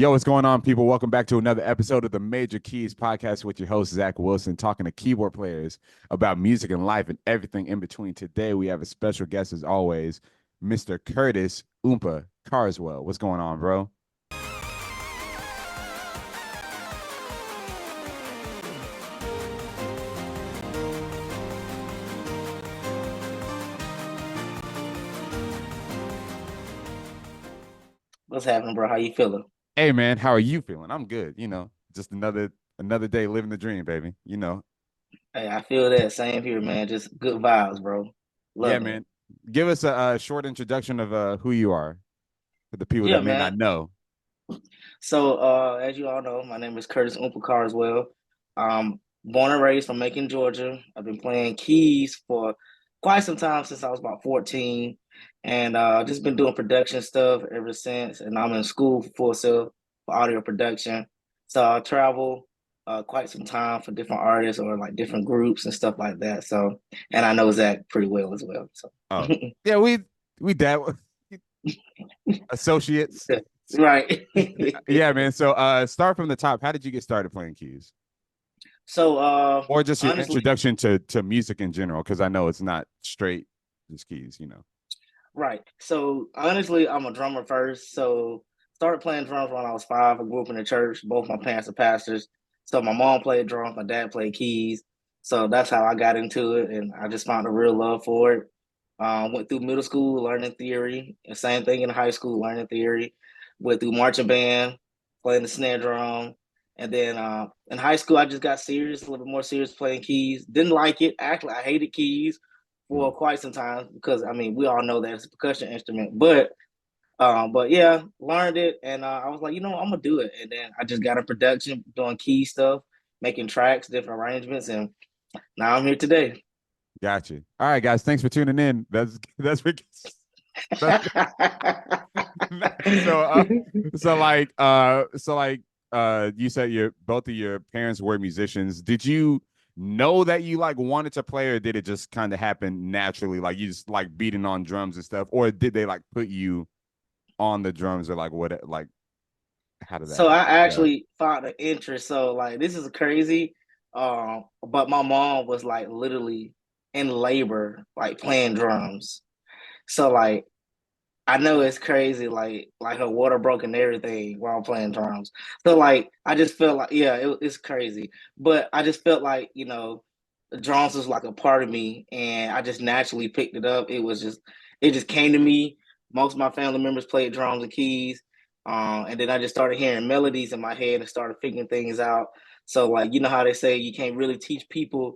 Yo, what's going on, people? Welcome back to another episode of the Major Keys podcast with your host, Zach Wilson, talking to keyboard players about music and life and everything in between. Today, we have a special guest, as always, Mr. Curtis Oompa Carswell. What's going on, bro? What's happening, bro? How you feeling? Hey, man, how are you feeling? I'm good. Just another day living the dream, baby. Hey, I feel that same here, man. Just good vibes, bro. Yeah, Loving it. man. Give us a short introduction of who you are for the people Yeah, that may not man. know. So, as you all know, my name is Curtis Oompa Carswell. Born and raised from Macon, Georgia. I've been playing keys for quite some time since I was about 14, and just been doing production stuff ever since. And I'm in school for Full Sail for audio production. So I travel quite some time for different artists or like different groups and stuff like that. So, and I know Zach pretty well as well. So, Oh, yeah, we dad associates. right. Yeah, man. So start from the top. How did you get started playing keys? So, Or just your honestly, introduction to music in general, because I know it's not straight just keys. right. So honestly, I'm a drummer first. So started playing drums when I was 5. I grew up in the church. Both my parents are pastors. So my mom played drums, my dad played keys. So that's how I got into it, and I just found a real love for it. Went through middle school learning theory. The same thing in high school learning theory. Went through marching band, playing the snare drum, and then in high school I just got serious, a little bit more serious playing keys. Didn't like it. Actually, I hated keys for Mm. quite some time because I mean we all know that it's a percussion instrument, but yeah, learned it and I was like, I'm gonna do it, and then I just got in production doing key stuff, making tracks, different arrangements, and now I'm here today. Gotcha. All right, guys. Thanks for tuning in. That's so you said your both of your parents were musicians. Did you know that you like wanted to play, or did it just kind of happen naturally? Like you just like beating on drums and stuff, or did they like put you on the drums, or like what? Like how did So that I go? actually found an interest. So like this is crazy. But my mom was like literally in labor, like playing drums. So like I know it's crazy, like her water broke and everything while I'm playing drums. So like I just felt like yeah, it's crazy. But I just felt like, the drums was like a part of me and I just naturally picked it up. It just came to me. Most of my family members played drums and keys. And then I just started hearing melodies in my head and started figuring things out. So like you know how they say you can't really teach people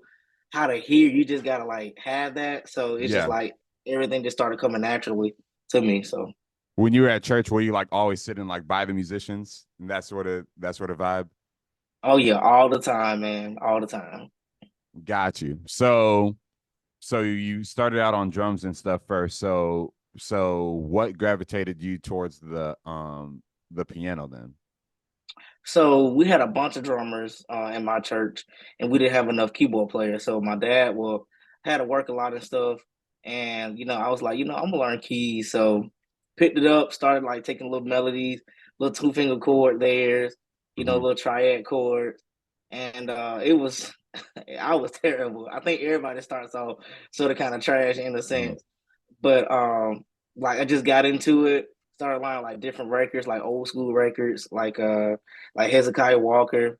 how to hear, you just gotta like have that. So it's just Yeah. like everything just started coming naturally to me. So, When you were at church, were you like always sitting like by the musicians and that sort of vibe? oh yeah, all the time, man, all the time. Got you. So you started out on drums and stuff first. So what gravitated you towards the piano then? So we had a bunch of drummers in my church, and we didn't have enough keyboard players. So my dad had to work a lot and stuff, and I was like, I'm gonna learn keys. So picked it up, started like taking little melodies, little two finger chord there, Mm-hmm. little triad chord, and it was I was terrible. I think everybody starts off sort of kind of trash in a Mm-hmm. sense. But like I just got into it, started learning like different records, like old school records, like Hezekiah Walker,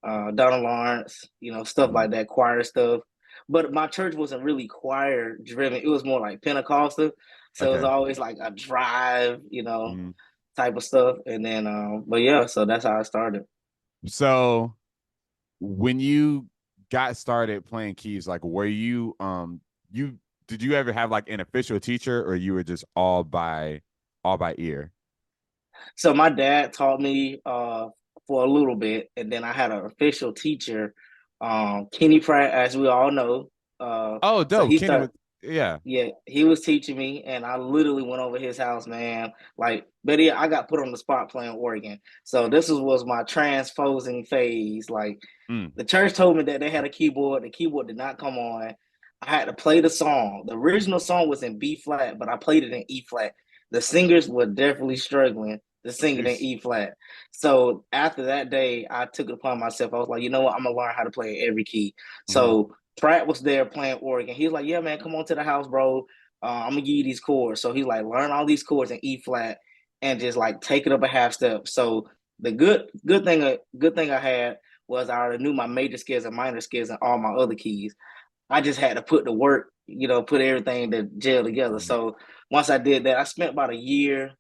Donald Lawrence, stuff Mm-hmm. like that, choir stuff. But my church wasn't really choir driven. It was more like Pentecostal. So it was Okay. always like a drive, Mm-hmm. type of stuff. And then but yeah, so that's how I started. So when you got started playing keys, like were you did you ever have like an official teacher, or you were just all by ear? So my dad taught me for a little bit, and then I had an official teacher, Kenny Pratt, as we all know. Oh, So dope. he Kenny started, was yeah. yeah, he was teaching me, and I literally went over his house, man. Like, Betty, I got put on the spot playing organ. So this was my transposing phase. Like, Mm, the church told me that they had a keyboard. The keyboard did not come on. I had to play the song. The original song was in B flat, but I played it in E flat. The singers were definitely struggling. to sing it in E flat. So after that day, I took it upon myself. I was like, you know what? I'm gonna learn how to play in every key. Mm-hmm. So Pratt was there playing organ. He was like, yeah, man, come on to the house, bro. I'm gonna give you these chords. So he's like, learn all these chords in E flat and just like take it up a half step. So the good thing I had was I already knew my major scales and minor scales and all my other keys. I just had to put the work, put everything to gel together. Mm-hmm. So once I did that, I spent about a year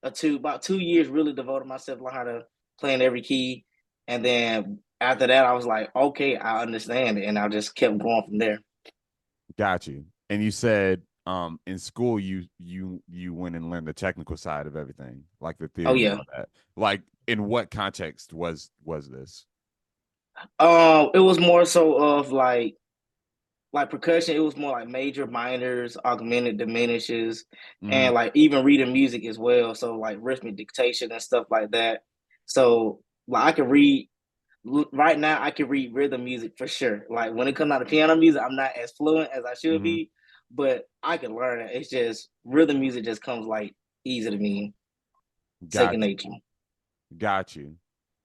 or two, about 2 years, really devoted myself to learn how to play in every key. And then after that, I was like, okay, I understand it, and I just kept going from there. Got you. And you said in school you went and learned the technical side of everything, like the Oh theory and yeah. all that. Like in what context was this? It was more so of like percussion. It was more like major, minors, augmented, diminishes, Mm-hmm. and like even reading music as well. So like rhythmic dictation and stuff like that. So like I can read right now. I can read rhythm music for sure. Like when it comes out of piano music, I'm not as fluent as I should Mm-hmm. be, but I can learn it. It's just rhythm music just comes like easy to me, second Got you. nature. Got you.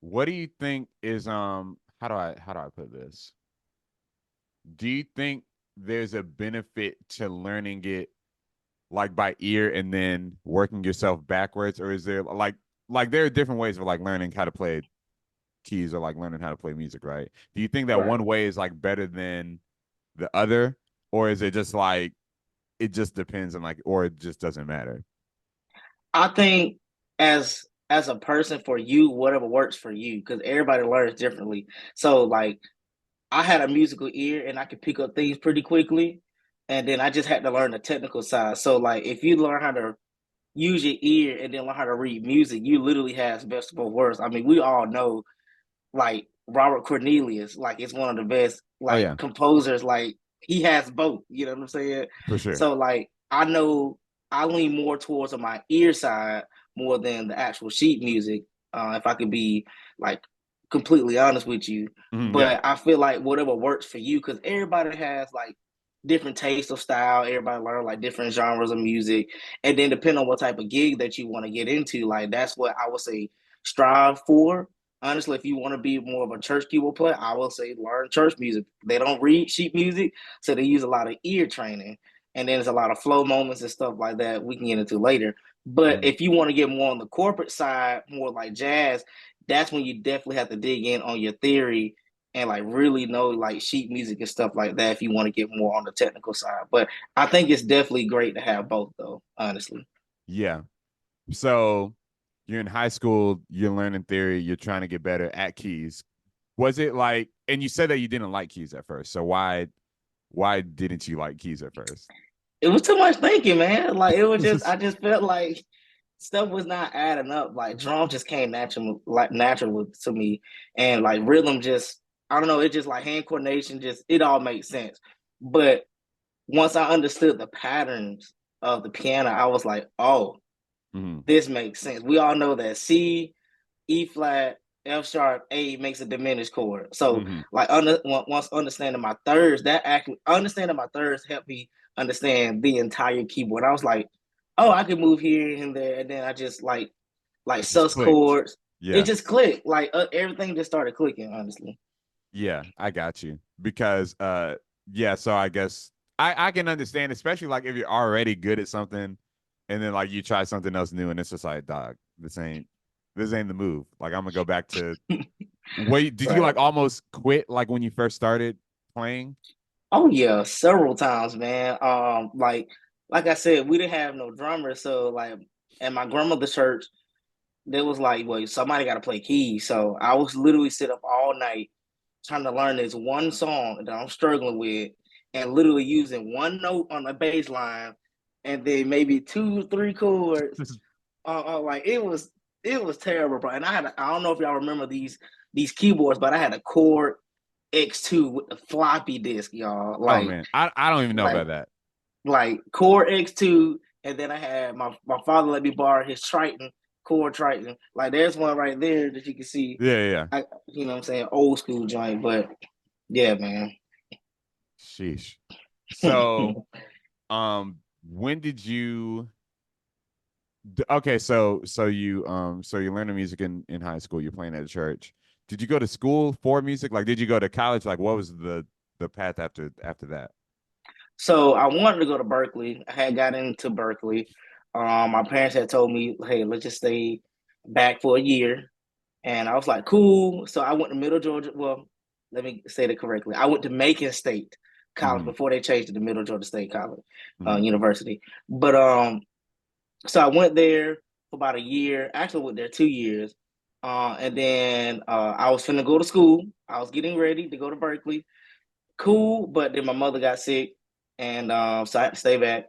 What do you think is how do I put this? Do you think there's a benefit to learning it like by ear and then working yourself backwards, or is there like there are different ways of like learning how to play keys or like learning how to play music, right? Do you think that Right. one way is like better than the other, or is it just like it just depends on like, or it just doesn't matter? I think as a person for you, whatever works for you, because everybody learns differently. So like I had a musical ear and I could pick up things pretty quickly. And then I just had to learn the technical side. So like if you learn how to use your ear and then learn how to read music, you literally have best of both worlds. I mean, we all know like Robert Cornelius, like it's one of the best Oh like yeah, composers. Like he has both. You know what I'm saying? for sure. So like I know I lean more towards on my ear side more than the actual sheet music. If I could be like completely honest with you, Mhm, yeah. but I feel like whatever works for you, because everybody has like different taste of style. Everybody learn like different genres of music, and then depending on what type of gig that you want to get into, like that's what I would say strive for. Honestly, if you want to be more of a church keyboard player, I will say learn church music. They don't read sheet music, so they use a lot of ear training. And then there's a lot of flow moments and stuff like that we can get into later. But Mhm. if you want to get more on the corporate side, more like jazz, that's when you definitely have to dig in on your theory and like really know like sheet music and stuff like that if you want to get more on the technical side. But I think it's definitely great to have both though, honestly. Yeah. So you're in high school, you're learning theory, you're trying to get better at keys. Was it like, and you said that you didn't like keys at first. So why didn't you like keys at first? It was too much thinking, man. Like it was just I just felt like stuff was not adding up. Like drum just came natural to me, and like rhythm just I don't know. It just like hand coordination, just it all makes sense. But once I understood the patterns of the piano, I was like, oh, Mhm. this makes sense. We all know that C, E flat, F sharp, A makes a diminished chord. So Mhm. like once understanding my thirds, that actually understanding my thirds helped me understand the entire keyboard. I was like, oh, I can move here and there, and then I just like It just sus clicked. chords. It Yeah. just clicked. Like everything just started clicking. Honestly. Yeah, I got you. Because yeah, so I guess I can understand, especially like if you're already good at something and then like you try something else new and it's just like, dog, this ain't the move. Like I'm gonna go back to wait, did you Right. like almost quit like when you first started playing? Oh yeah, several times, man. Like I said, we didn't have no drummer, so like at my grandmother's church, there was like, well, somebody got to play keys. So I was literally sit up all night trying to learn this one song that I'm struggling with, and literally using one note on the bass line, and then maybe two, three chords. Like it was terrible, bro. And I don't know if y'all remember these keyboards, but I had a Core X2 with the floppy disk, y'all. Oh man, I don't even know Like about that. like Core X2, and then I had my father let me borrow his Triton, Core Triton. Like there's one right there that you can see. Yeah, yeah, yeah. You know what I'm saying, old school joint, but yeah, man. Sheesh. So, when did you Okay, so you learn the music in high school. You're playing at a church. Did you go to school for music? Like, did you go to college? Like, what was the path after that? So I wanted to go to Berkeley. I had got into Berkeley. My parents had told me, "Hey, let's just stay back for a year," and I was like, "Cool." So I went to Middle Georgia. Well, let me say that correctly. I went to Macon State College Hmm. before they changed it to Middle Georgia State College, Hmm. University. But so I went there for about a year. Actually, went there 2 years, and then I was finna go to school. I was getting ready to go to Berkeley. Cool, but then my mother got sick, and so I had to stay back.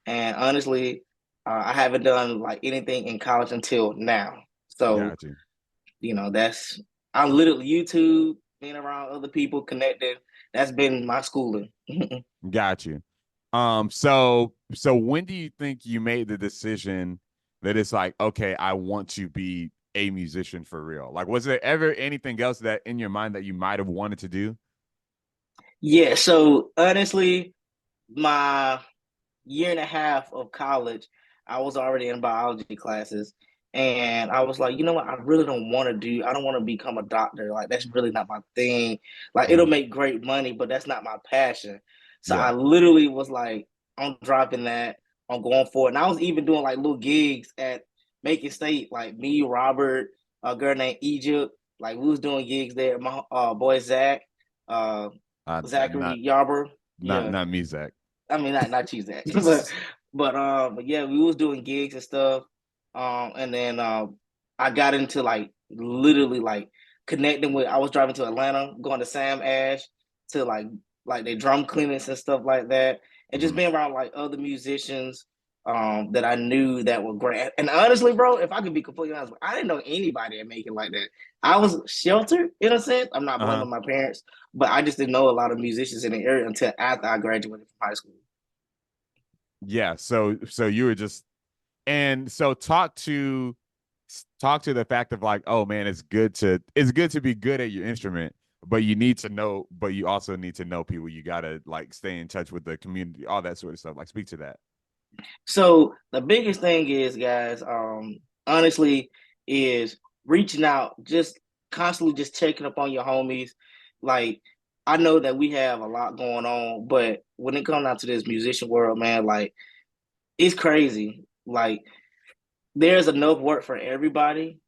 And honestly, I haven't done like anything in college until now. So Got you. that's I'm literally YouTube, being around other people, connecting. That's been my schooling. Got you. So when do you think you made the decision that it's like, okay, I want to be a musician for real? Like, was there ever anything else that in your mind that you might have wanted to do? Yeah. So honestly, my year and a half of college, I was already in biology classes. And I was like, you know what? I really don't want to do, I don't want to become a doctor. Like, that's really not my thing. Like, it'll Mhm. make great money, but that's not my passion. So I Yeah. literally was like, I'm dropping that. I'm going for it. And I was even doing like little gigs at Macon State, like me, Robert, a girl named Egypt. Like, we was doing gigs there. My boy, Zach, uh, Not Zachary Yarber. Yeah. not me, Zach. I mean, not you, Zach, but yeah, we was doing gigs and stuff, and then I got into like literally like connecting with. I was driving to Atlanta, going to Sam Ash to like their drum clinics and stuff like that, and just Mhm. being around like other musicians that I knew that were great. And honestly, bro, if I could be completely honest, I didn't know anybody that make it like that. I was sheltered in a sense. I'm not Uh-huh. blaming my parents, but I just didn't know a lot of musicians in the area until after I graduated from high school. Yeah. So you were just and so talk to the fact of like, oh man, it's good to be good at your instrument, but you need to know, but you also need to know people. You gotta like stay in touch with the community, all that sort of stuff. Like speak to that. So the biggest thing is, guys, honestly, is reaching out, just constantly just checking up on your homies. Like, I know that we have a lot going on, but when it comes down to this musician world, man, like it's crazy. Like, there's enough work for everybody,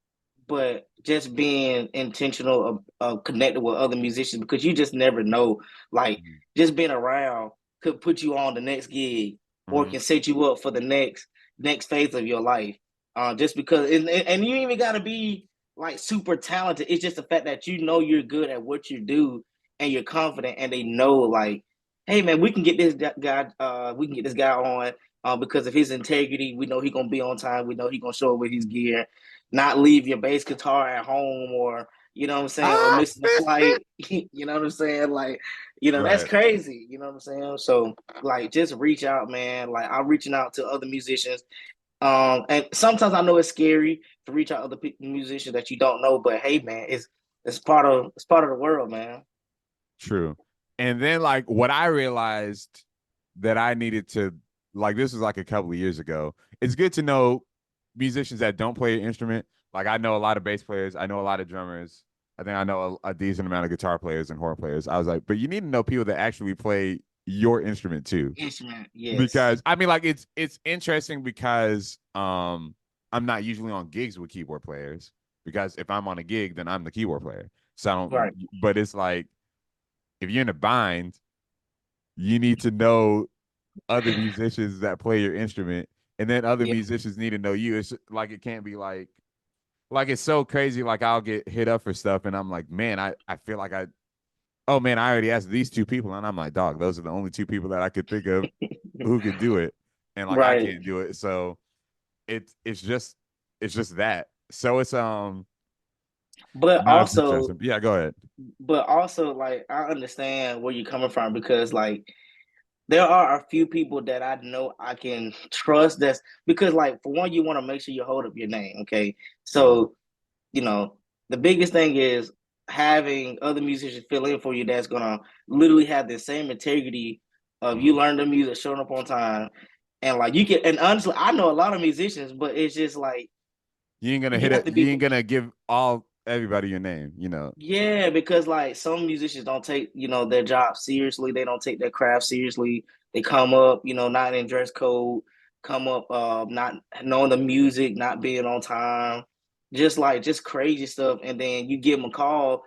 but just being intentional of connecting with other musicians, because you just never know. Like, Mhm. just being around could put you on the next gig or Mhm. can set you up for the next phase of your life. Just because, and you even got to be like super talented. It's just the fact that you know you're good at what you do and you're confident, and they know like, hey man, we can get this guy. We can get this guy on because of his integrity. We know he's gonna be on time. We know he's gonna show up with his gear, not leave your bass guitar at home, or what I'm saying, or Ah, missing a flight. You know what I'm saying? Like, that's right. crazy. You know what I'm saying? So like, just reach out, man. Like, I'm reaching out to other musicians. And sometimes I know it's scary to reach out to other musicians that you don't know, but hey, man, it's part of the world, man. True. And then like what I realized that I needed to like this was like a couple of years ago. It's good to know musicians that don't play an instrument. Like I know a lot of bass players, I know a lot of drummers. I think I know a decent amount of guitar players and horn players. I was like, but you need to know people that actually play your instrument too. Instrument, yes, Because I mean like it's interesting because I'm not usually on gigs with keyboard players because if I'm on a gig then I'm the keyboard player. So I don't right, but it's like if you're in a bind, you need to know other musicians that play your instrument, and then other yeah. musicians need to know you. It's like it can't be like it's so crazy. Like I'll get hit up for stuff, and I'm like, man, I feel like oh man, I already asked these two people, and I'm like, dog, those are the only two people that I could think of who could do it, and like I Right. can't do it. So it's just that. So it's But no, it's also, interesting. Yeah, go ahead. like, I understand where you're coming from, because like there are a few people that I know I can trust. That's because, like, for one, you want to make sure you hold up your name. Okay. Mhm. So, you know, the biggest thing is having other musicians fill in for you that's gonna literally have the same integrity of you Mhm. learn the music, showing up on time, And like you can, and honestly, I know a lot of musicians, but it's just like You ain't gonna you hit have it. to You be, ain't gonna give all everybody your name. You know. yeah, because like some musicians don't take, their job seriously. They don't take their craft seriously. They come up, not in dress code, come up not knowing the music, not being on time, just crazy stuff. And then you give them a call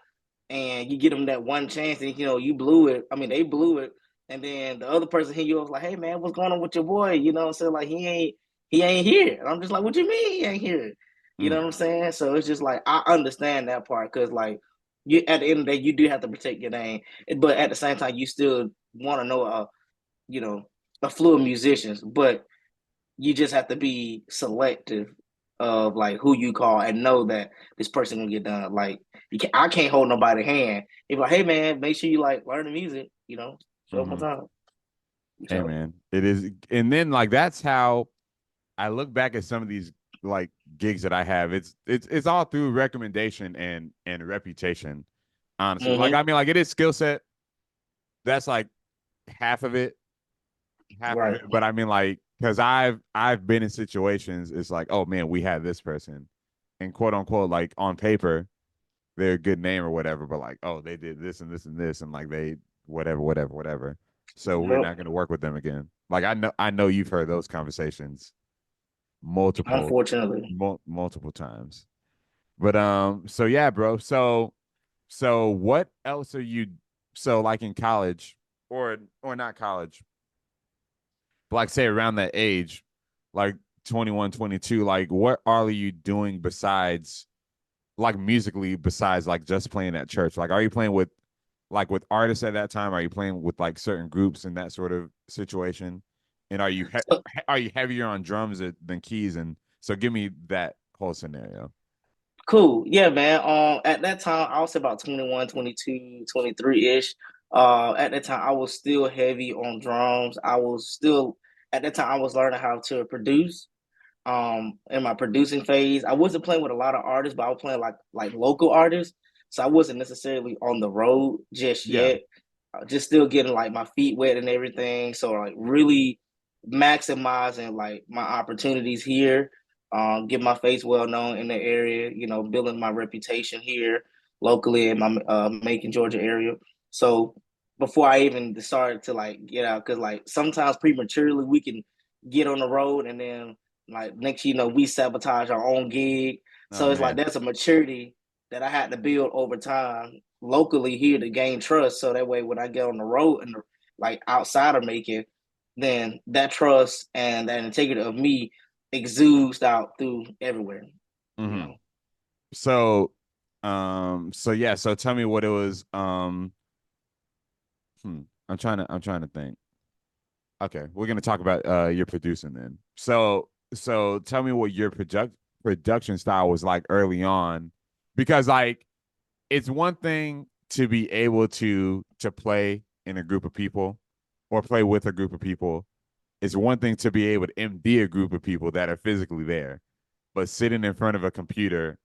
and you get them that one chance and you blew it. I mean, they blew it. And then the other person hit you up like, hey man, what's going on with your boy? You know what I'm saying? Like he ain't here. And I'm just like, what you mean he ain't here? You know Mm, what I'm saying? So it's just like I understand that part because like you at the end of the day you do have to protect your name, but at the same time you still want to know you know a fluid musicians, but you just have to be selective of like who you call and know that this person will get done. Like I can't hold nobody's hand. If like, hey man, make sure you like learn the music. Show up on hmm time. Hey So man, it is. And then like that's how I look back at some of these like gigs that I have. It's all through recommendation and reputation. Honestly, like mm-hmm. I mean, like it is skill set. That's like half of it, half of Right. it. But I mean, like because I've been in situations. It's like, oh man, we had this person, and quote unquote, like on paper, they're a good name or whatever. But like, oh, they did this and this and this, and like they whatever, whatever, whatever. So we're Yep. not going to work with them again. Like I know you've heard those conversations multiple Unfortunately. multiple times. But so yeah, bro. So what else are you so like in college or not college, but like say around that age, like 21, 22, like what are you doing besides like musically besides like just playing at church? Like are you playing with like with artists at that time? Are you playing with like certain groups in that sort of situation? And are you heavier on drums than keys? And so give me that whole scenario. Cool. Yeah, man. At that time, I was about 21, 22, 23-ish. At that time, I was still heavy on drums. At that time, I was learning how to produce. In my producing phase, I wasn't playing with a lot of artists, but I was playing like local artists. So I wasn't necessarily on the road just Yeah. yet. Just still getting like my feet wet and everything. So like really maximizing like my opportunities here, get my face well known in the area, building my reputation here locally in my Macon, Georgia area. So before I even started to like get out, because like sometimes prematurely we can get on the road and then like next you know we sabotage our own gig. Oh So it's like man. that's a maturity that I had to build over time locally here to gain trust. So that way, when I get on the road and like outside of Macon, then that trust and that integrity of me exudes out through everywhere. You Mm-hmm. know, So so yeah, so tell me what it was. I'm trying to think. Okay, we're gonna talk about your producing then. So tell me what your production style was like early on, because like it's one thing to be able to play in a group of people or play with a group of people. It's one thing to be able to MD a group of people that are physically there, but sitting in front of a computer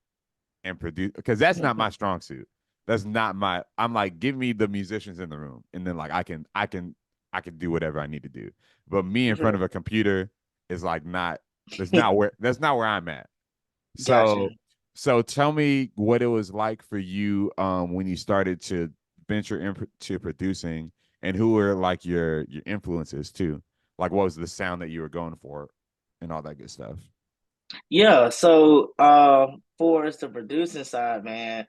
and produce, because that's not my strong suit. That's not my. I'm like, give me the musicians in the room, and then like I can do whatever I need to do. But me in front sure. of a computer is like not. That's not where I'm at. Gotcha. So so tell me what it was like for you when you started to venture into producing, and who were like your influences too. Like what was the sound that you were going for and all that good stuff. Yeah. So, for the producing side, man,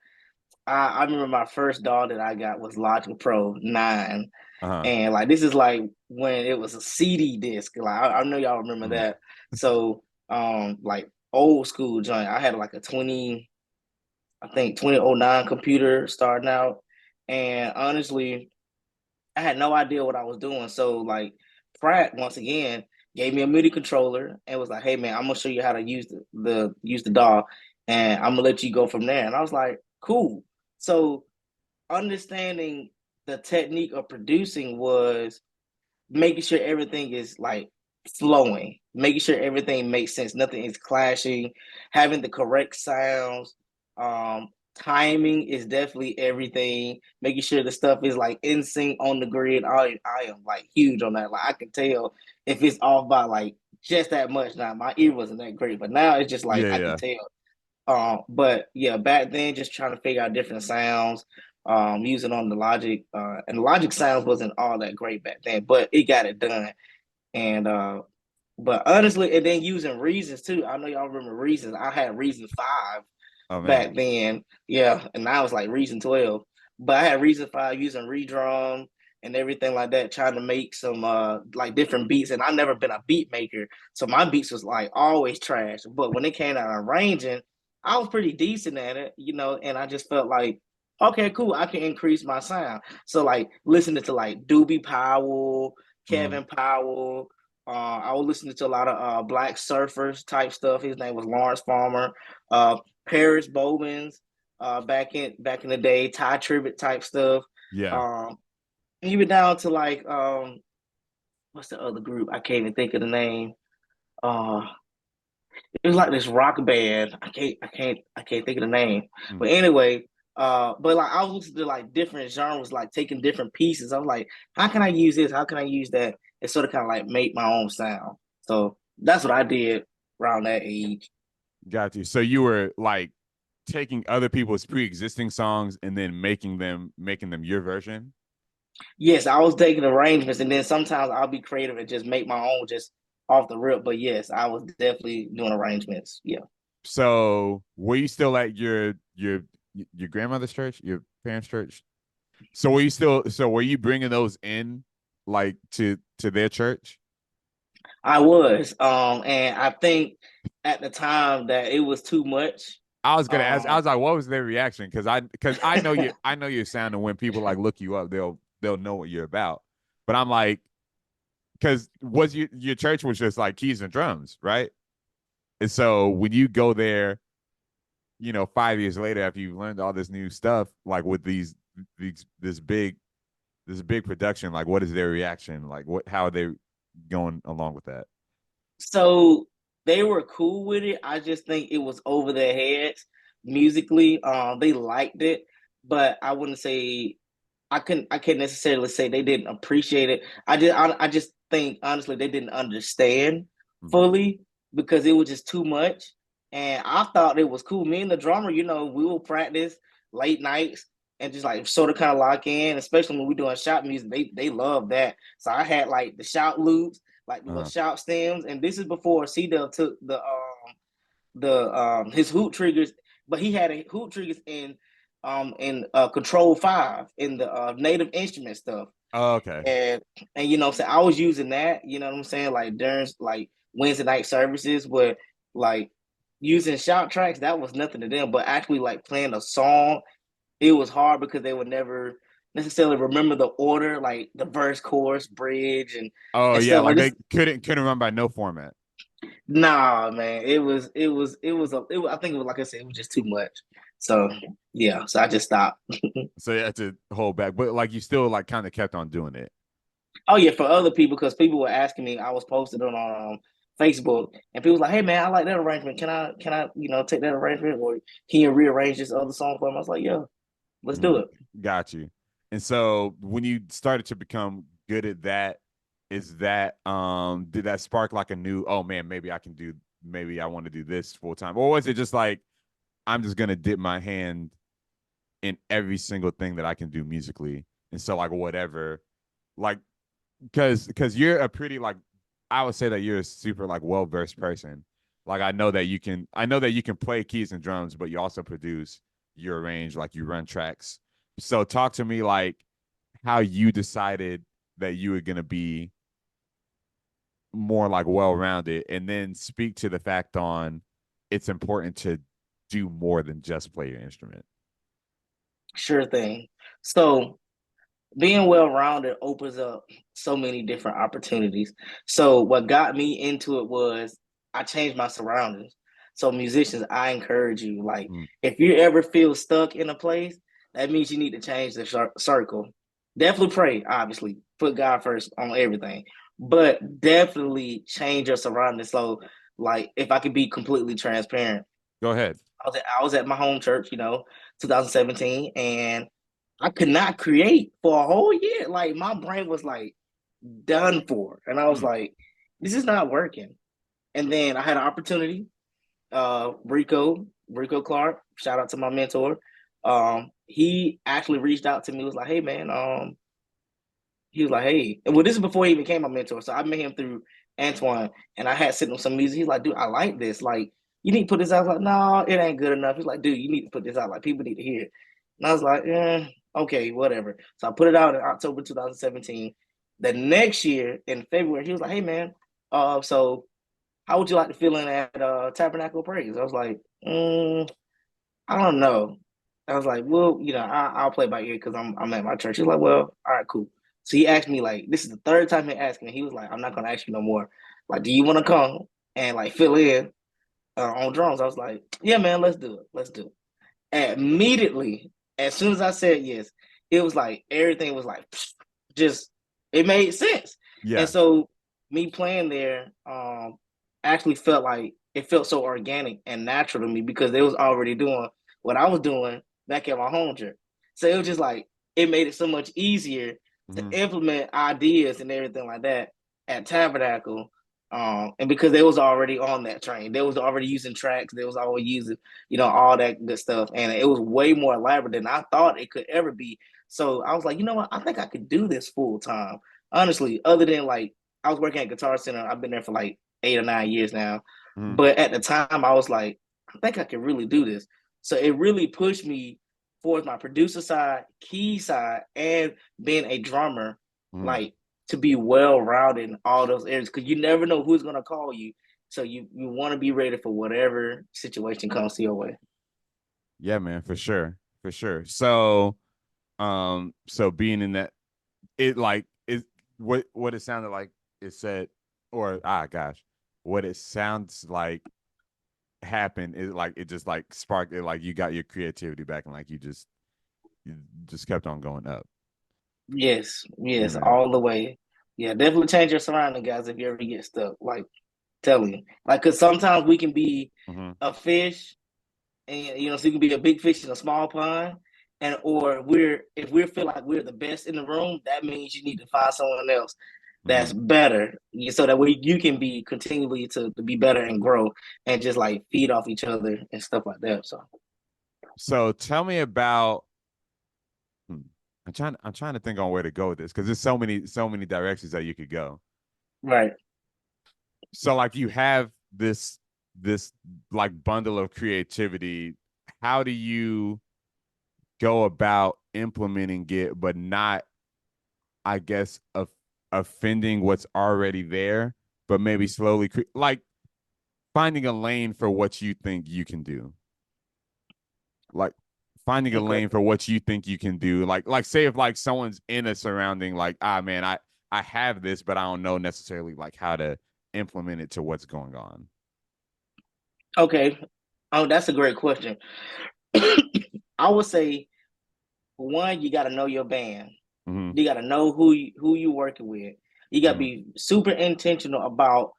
I remember my first dog that I got was Logic Pro 9. Uh-huh. And like this is like when it was a CD disc. Like I know y'all remember Mm-hmm. that. So like old school joint. I had like a 2009 computer starting out. And honestly, I had no idea what I was doing. So like Pratt once again gave me a MIDI controller and was like, "Hey man, I'm gonna show you how to use the DAW, and I'm gonna let you go from there." And I was like, "Cool." So understanding the technique of producing was making sure everything is like flowing, making sure everything makes sense, nothing is clashing, having the correct sounds, timing is definitely everything. Making sure the stuff is like in sync on the grid. I am like huge on that. Like I can tell if it's off by like just that much. Now my ear wasn't that great, but now it's just like Yeah, I can yeah, tell. But yeah, back then just trying to figure out different sounds, using on the Logic, and the Logic sounds wasn't all that great back then, but it got it done. And but honestly, and then using Reasons too. I know y'all remember Reasons. I had Reason 5 oh man, back then. Yeah, and now it's like Reason 12. But I had Reason 5 using redrum and everything like that, trying to make some like different beats. And I've never been a beat maker. So my beats was like always trash. But when it came out arranging, I was pretty decent at it, and I just felt like, okay, cool, I can increase my sound. So like listening to like Doobie Powell, mm, Kevin Powell. I was listening to a lot of Black Surfers type stuff. His name was Lawrence Farmer. Paris Bowman's back in the day, Ty Tribbett type stuff. yeah. Um, even down to like what's the other group? I can't even think of the name. Uh, it was like this rock band. I can't think of the name. Mm. But anyway, but like I was listening to like different genres, like taking different pieces. I was like, how can I use this? How can I use that? And sort of kind of like make my own sound. So that's what I did around that age. Got you. So you were like taking other people's pre-existing songs and then making them your version. Yes, I was taking arrangements, and then sometimes I'll be creative and just make my own just off the rip. But yes, I was definitely doing arrangements. Yeah. So were you still at your grandmother's church, your parents' church? So were you bringing those in like to their church? I was. And I think at the time that it was too much. I was gonna ask. I Um, was like, what was their reaction? Because I know you. I know your sound, and when people like look you up, they'll know what you're about. But I'm like, because was your church was just like keys and drums, right? And so when you go there, 5 years later after you've learned all this new stuff, like with these this big production, like what is their reaction? Like how are they going along with that? so they were cool with it. I just think it was over their heads musically. They liked it, but I wouldn't say I can't necessarily say they didn't appreciate it. I just think honestly they didn't understand Mm-hmm. fully because it was just too much. And I thought it was cool. Me and the drummer, we will practice late nights and just like sort of kind of lock in, especially when we're doing shout music. They love that. So I had like the shout loops, like the little Uh, shout stems, and this is before C Dub took the his hoop triggers, but he had a hoop triggers in Control 5 in the native instrument stuff. oh, okay. And what I'm saying, I was using that, you know what I'm saying, like during like Wednesday night services, but like using shout tracks, that was nothing to them. But actually like playing a song, it was hard because they would never necessarily remember the order, like the verse, chorus, bridge, and Oh and yeah, stuff like like they this. couldn't run by no format. Nah, man, I think it was, like I said, it was just too much. So yeah, so I just stopped. So you had to hold back, but like you still like kind of kept on doing it. Oh yeah, for other people, because people were asking me. I was posted on Facebook, and people was like, "Hey man, I like that arrangement. Can I take that arrangement, or can you rearrange this other song for me?" I was like, "Yeah, let's do Mm, it." got you. And so when you started to become good at that, is that did that spark like a new, oh man, maybe I want to do this full time? Or was it just like I'm just gonna dip my hand in every single thing that I can do musically? And so like whatever, like because you're a pretty like I would say that you're a super like well versed person. Like I know that you can play keys and drums, but you also produce, you arrange, like you run tracks. So talk to me like how you decided that you were gonna be more like well rounded, and then speak to the fact on it's important to do more than just play your instrument. Sure thing. So being well rounded opens up so many different opportunities. So what got me into it was I changed my surroundings. So musicians, I encourage you, like Mm, if you ever feel stuck in a place, that means you need to change the circle. Definitely pray, obviously, put God first on everything, but definitely change your surroundings. So, like, if I could be completely transparent, go ahead. I was at my home church, 2017, and I could not create for a whole year. Like my brain was like done for, and I was Mm. like, this is not working. And then I had an opportunity. Rico Clark, shout out to my mentor. He actually reached out to me. Was like, hey man, he was like, hey, well, this is before he became my mentor. So I met him through Antoine, and I had sent him some music. He's like, dude, I like this. Like, you need to put this out. I was like, no, it ain't good enough. He's like, dude, you need to put this out. Like, people need to hear it. And I was like, okay, whatever. So I put it out in October 2017. The next year in February, he was like, hey man, so how would you like to feel in at Tabernacle Praise? I was like, I don't know. I was like, well, I'll play by ear because I'm at my church. He's like, well, all right, cool. So he asked me like, this is the third time he asked me. He was like, I'm not gonna ask you no more. Like, do you want to come and like fill in on drums? I was like, yeah, man, let's do it. Let's do it. And immediately, as soon as I said yes, it was like everything was like just it made sense. And Yeah. so me playing there actually felt like it felt so organic and natural to me because they was already doing what I was doing back at my home church. So it was just like it made it so much easier to Hmm. implement ideas and everything like that at Tabernacle. And because they was already on that train, they was already using tracks, they was always using, all that good stuff. And it was way more elaborate than I thought it could ever be. So I was like, you know what? I think I could do this full time. Honestly, other than like I was working at Guitar Center, I've been there for like 8 or 9 years now. Hmm. But at the time, I was like, I think I can really do this. So it really pushed me towards my producer side, key side, and being a drummer, Hmm. like to be well rounded in all those areas because you never know who's gonna call you. So you want to be ready for whatever situation comes to your way. Yeah, man, for sure. For sure. So so being in that, it like it what it sounded like it said, or gosh, what it sounds like happened is like it just like sparked it, like you got your creativity back and like you just kept on going up. Yes, Yeah, yes, man. all the way. Yeah, definitely change your surrounding, guys, if you ever get stuck. Like, telling you, like, because sometimes we can be Hmm. a fish and so you can be a big fish in a small pond, and or we're if we feel like we're the best in the room, that means you need to find someone else Hmm. that's better, so that way you can be continually to be better and grow and just like feed off each other and stuff like that. So So tell me about hmm, I'm trying to think on where to go with this because there's so many directions that you could go. right, So like you have this like bundle of creativity. How do you go about implementing it, but not, I guess, offending what's already there, but maybe slowly like finding a lane for what you think you can do. Like finding a okay, lane for what you think you can do. Like say if like someone's in a surrounding, like, man, I have this, but I don't know necessarily like how to implement it to what's going on. okay. Oh, that's a great question. I would say one, you got to know your band. Mm-hmm. You got to know who you working with. You got to Mm-hmm. be super intentional about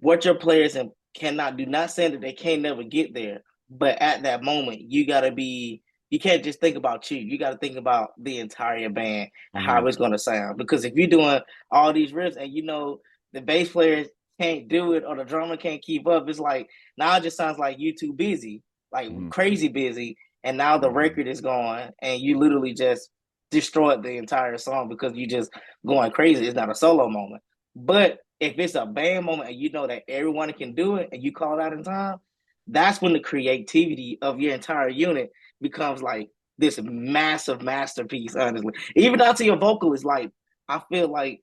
what your players and cannot do. Not saying that they can't never get there, but at that moment, you got to be. You can't just think about you. You got to think about the entire band and Mm-hmm. how it's going to sound. Because if you're doing all these riffs and the bass players can't do it or the drummer can't keep up, it's like now it just sounds like you too busy, like Mm-hmm. crazy busy, and now the Mm-hmm. record is gone and you literally just destroyed the entire song because you just going crazy. It's not a solo moment. But if it's a band moment and you know that everyone can do it and you call it out in time, that's when the creativity of your entire unit becomes like this massive masterpiece, honestly. Even down to your vocalist, like I feel like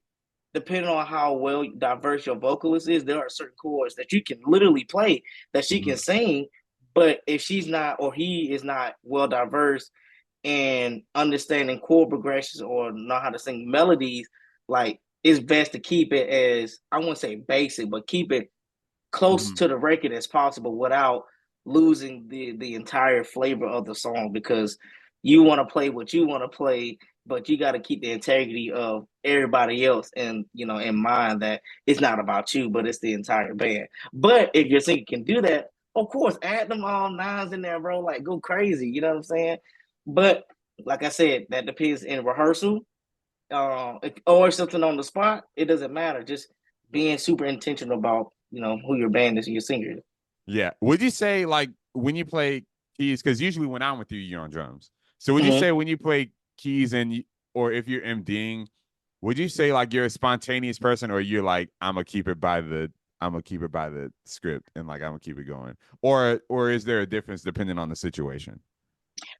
depending on how well diverse your vocalist is, there are certain chords that you can literally play that she Mm-hmm. can sing. But if she's not or he is not well diverse and understanding chord progressions or know how to sing melodies, like it's best to keep it as I wouldn't say basic, but keep it close Mm-hmm. to the record as possible without losing the entire flavor of the song because you want to play what you want to play, but you got to keep the integrity of everybody else and in mind that it's not about you, but it's the entire band. But if your singer can do that, of course, add them all nines in there, bro. Like go crazy. You know what I'm saying? But like I said, that depends in rehearsal, or something on the spot. It doesn't matter. Just being super intentional about who your band is and your singer. Yeah. Would you say like when you play keys? Because usually when I'm with you, you're on drums. So would you Mm-hmm. say when you play keys or if you're MDing, would you say like you're a spontaneous person, or you're like I'm gonna keep it by the script and like I'm gonna keep it going, or is there a difference depending on the situation?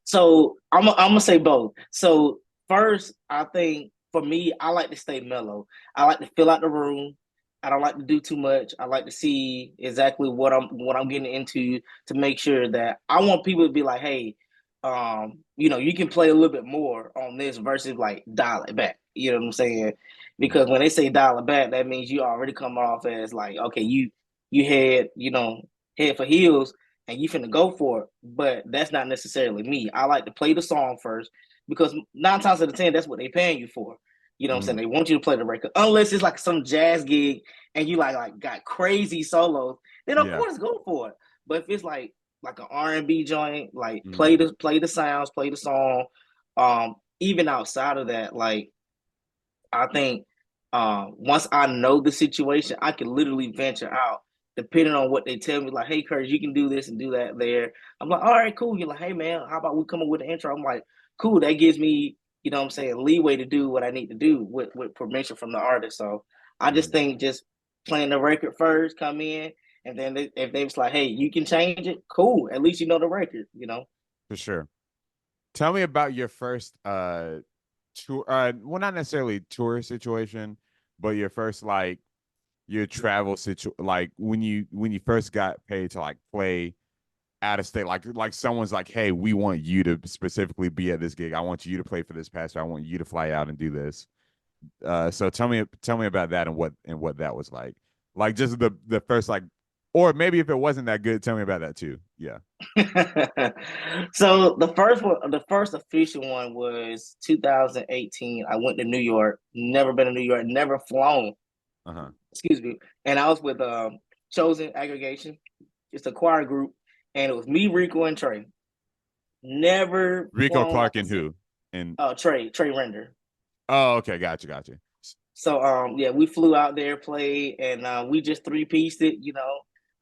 So I'm gonna say both. So first, I think for me, I like to stay mellow. I like to fill out the room. I don't like to do too much. I like to see exactly what I'm getting into to make sure that I want people to be like, hey, you can play a little bit more on this versus like dial it back. You know what I'm saying? Because when they say dial it back, that means you already come off as like, okay, you had head for heels and you finna go for it. But that's not necessarily me. I like to play the song first because 9 times out of 10, that's what they paying you for. You know what I'm saying? Mm-hmm. They want you to play the record. Unless it's like some jazz gig and you like got crazy solos, then of Yeah. course go for it. But if it's like an R&B joint, like play Mm-hmm. the sounds, play the song. Even outside of that, like I think once I know the situation, I can literally venture out depending on what they tell me. Like, hey, Curtis, you can do this and do that there. I'm like, all right, cool. You're like, hey, man, how about we come up with an intro? I'm like, cool. That gives me, what I'm saying, leeway to do what I need to do with permission from the artist. So I just Mm-hmm. think just playing the record first, come in, and then if they was like, hey, you can change it, cool. At least you know the record. For sure. Tell me about your first tour, well, not necessarily tour situation, but your first like your travel like when you first got paid to like play out of state, like someone's like, hey, we want you to specifically be at this gig. I want you to play for this pastor. I want you to fly out and do this. So tell me about that and what that was like just the first like, or maybe if it wasn't that good, tell me about that too. Yeah. So the first official one was 2018. I went to New York. Never been to New York. Never flown. Uh-huh. Excuse me. And I was with Chosen Aggregation. It's a choir group, and it was me, Rico, and Trey. Never Rico flown like Clark and who? And Trey Render. oh, okay, gotcha. So yeah, we flew out there, played, and we just three-pieced it.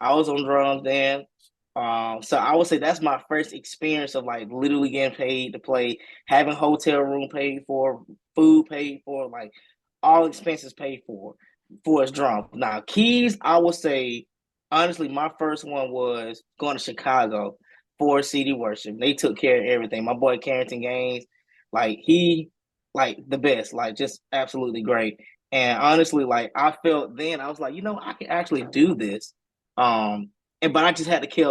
I was on drums then. So I would say that's my first experience of like literally getting paid to play, having hotel room paid for, food paid for, like all expenses paid for his drum. Now keys, I would say honestly, my first one was going to Chicago for CD worship. They took care of everything. My boy Carrington Gaines, like he like the best, like just absolutely great. And honestly, like I felt then, I was like, I can actually do this. But I just had to keep.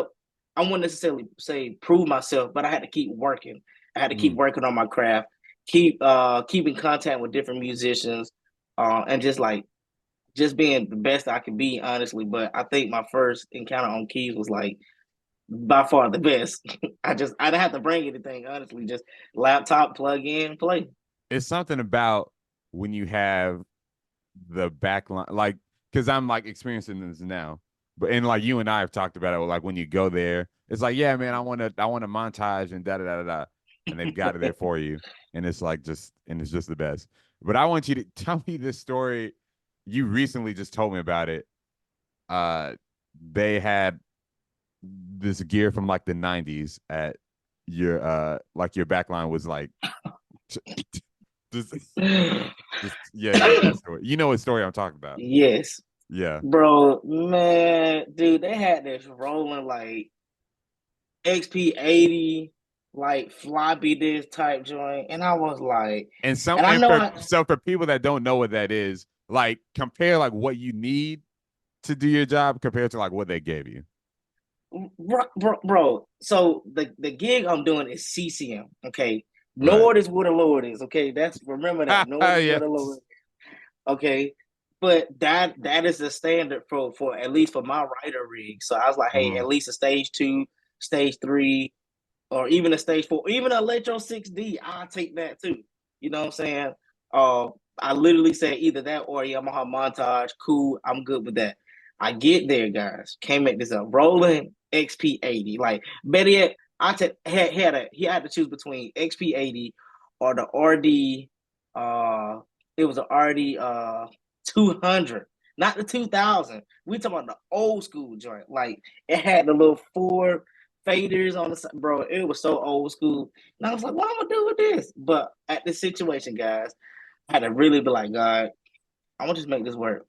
I wouldn't necessarily say prove myself, but I had to keep working. I had to keep Mm, working on my craft, keep in contact with different musicians, and just being the best I could be, honestly. But I think my first encounter on keys was like by far the best. I didn't have to bring anything, honestly. Just laptop, plug in, play. it's something about when you have the backline, like, because I'm like experiencing this now, but and like you and I have talked about it, like when you go there, it's like, yeah, man, I want to montage and da da da da, and they've got it there for you, and it's like it's just the best. But I want you to tell me this story. You recently just told me about it. Uh, they had this gear from like the '90s at your like your backline was like just just yeah, that story. You know what story I'm talking about. Yes, Yeah. bro, man, dude, they had this rolling like XP80, like floppy disk type joint, and I was like, And some and I and know for I, so for people that don't know what that is, like compare like what you need to do your job compared to like what they gave you. bro. So the gig I'm doing is CCM. Okay, Right. Lord is what the Lord is. Okay, that's remember that Lord is what the Lord Yes. is. Okay, but that is the standard for at least for my writer rig. So I was like, hey, Mhm. at least a stage two, stage three, or even a stage four, even a Electro 6D, I'll take that too. You know what I'm saying? Uh, I literally said either that or Yamaha montage. Cool, I'm good with that. I get there, guys. Can't make this up. Rolling XP80. Like better yet, he had to choose between XP80 or the RD. It was an RD 200, not the 2000. We talking about the old school joint. Like it had the little four faders on the side, bro. It was so old school. And I was like, what am I gonna do with this? But at this situation, guys, I had to really be like, God, I want to just make this work.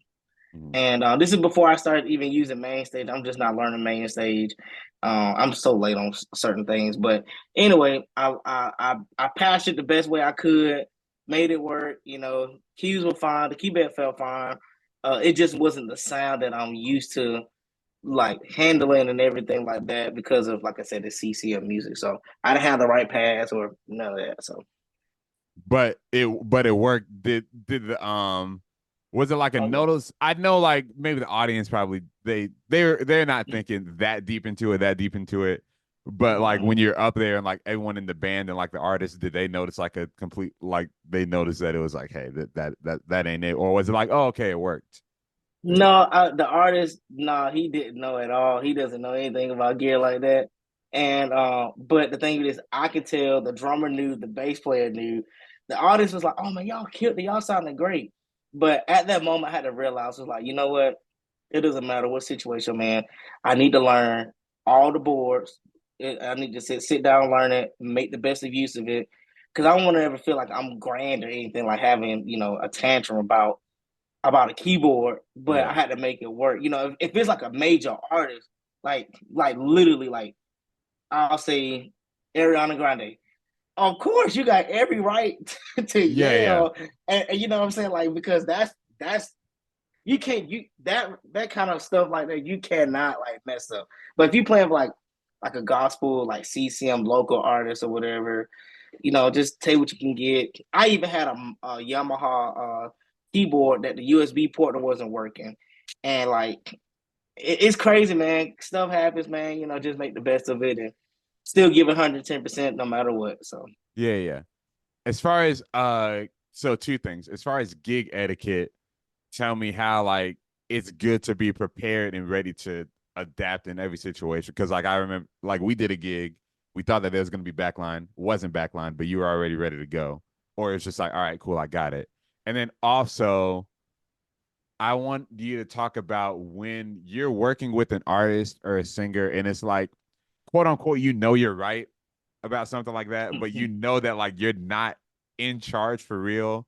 Mhm. And this is before I started even using main stage. I'm just not learning main stage. I'm so late on certain things, but anyway, I patched it the best way I could, made it work. You know, keys were fine, the keyboard felt fine. It just wasn't the sound that I'm used to, like handling and everything like that, because of, like I said, the CCM music. So I didn't have the right pass or none of that. So But it worked. Did the was it like a okay. notice? I know like maybe the audience probably they're not thinking that deep into it. But like when Mhm. you're up there and like everyone in the band and like the artists, did they notice like a complete like they noticed that it was like, hey, that ain't it? Or was it like, oh, okay, it worked? No, the artist, no, he didn't know at all. He doesn't know anything about gear like that. And but the thing is, I could tell the drummer knew, the bass player knew. The artist was like, "Oh man, y'all killed it. Y'all sounded great." But at that moment, I had to realize, was like, you know what? It doesn't matter what situation, man. I need to learn all the boards. I need to sit down, learn it, make the best of use of it, because I don't want to ever feel like I'm grand or anything, like having a tantrum about a keyboard, but I Yeah. had to make it work. If it's like a major artist, like literally, like I'll say Ariana Grande. Of course, you got every right to Yeah, yeah. yell, and you know what I'm saying, like, because that's you can't you that kind of stuff like that you cannot like mess up. But if you play like a gospel, like CCM local artist or whatever, just take what you can get. I even had a Yamaha keyboard that the USB port wasn't working, and like it's crazy, man. Stuff happens, man. Just make the best of it and still give 110% no matter what. So Yeah, yeah. As far as so two things. As far as gig etiquette, tell me how like it's good to be prepared and ready to adapt in every situation. Because like I remember, like we did a gig, we thought that there was going to be backline, wasn't backline, but you were already ready to go, or it's just like, all right, cool, I got it. And then also, I want you to talk about when you're working with an artist or a singer, and it's like, quote unquote, you're right about something like that, but you know that like you're not in charge for real,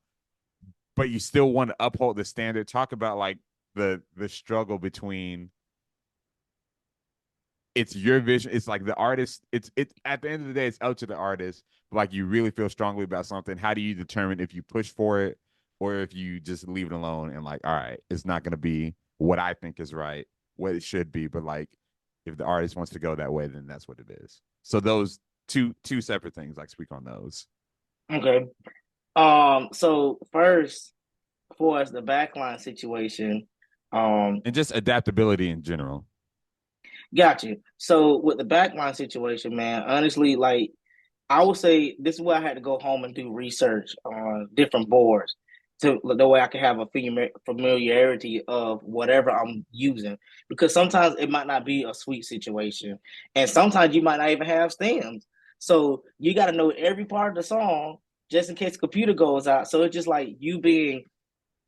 but you still want to uphold the standard. Talk about like the struggle between it's your vision. It's like the artist. It's at the end of the day, it's up to the artist. But like you really feel strongly about something. How do you determine if you push for it or if you just leave it alone and like, all right, it's not going to be what I think is right, what it should be. But like, if the artist wants to go that way, then that's what it is. So those two separate things. Like speak on those. okay. So first, for us, the backline situation. Um, And just adaptability in general. got you. So with the backline situation, man, honestly, like I would say this is where I had to go home and do research on different boards to the way I can have a familiarity of whatever I'm using. Because sometimes it might not be a sweet situation, and sometimes you might not even have stems. So you got to know every part of the song just in case the computer goes out. So it's just like you being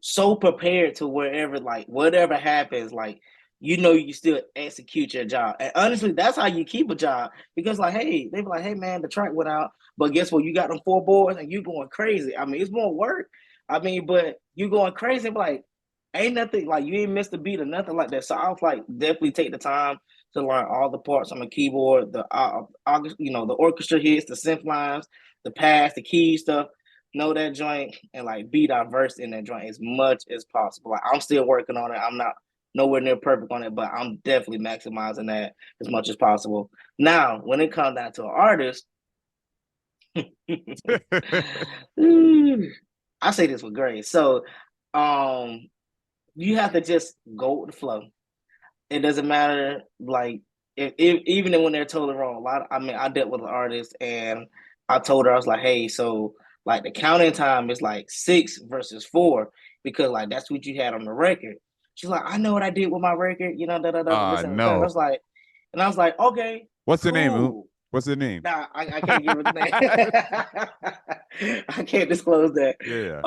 so prepared to wherever, like whatever happens, like you still execute your job. And honestly, that's how you keep a job. Because like, hey, they be like, hey man, the track went out, but guess what? You got them four boards and you going crazy. I mean, it's more work. I mean, but you going crazy, like ain't nothing like you ain't missed a beat or nothing like that. So I was like, definitely take the time to learn all the parts on the keyboard, the orchestra hits, the synth lines, the pads, the key stuff, know that joint and like be diverse in that joint as much as possible. Like I'm still working on it. I'm not nowhere near perfect on it, but I'm definitely maximizing that as much as possible. Now, when it comes down to an artist, I say this with grace. So, um, you have to just go with the flow. It doesn't matter, like if even when they're totally wrong. I mean, I dealt with an artist and I told her I was like, hey, so like the counting time is like 6 versus 4 because like that's what you had on the record. She's like, I know what I did with my record, you know, this and the third. No. I was like, okay, What's the name, Oomp? cool. What's the name? Nah, I can't give it the name. I can't disclose that. Yeah.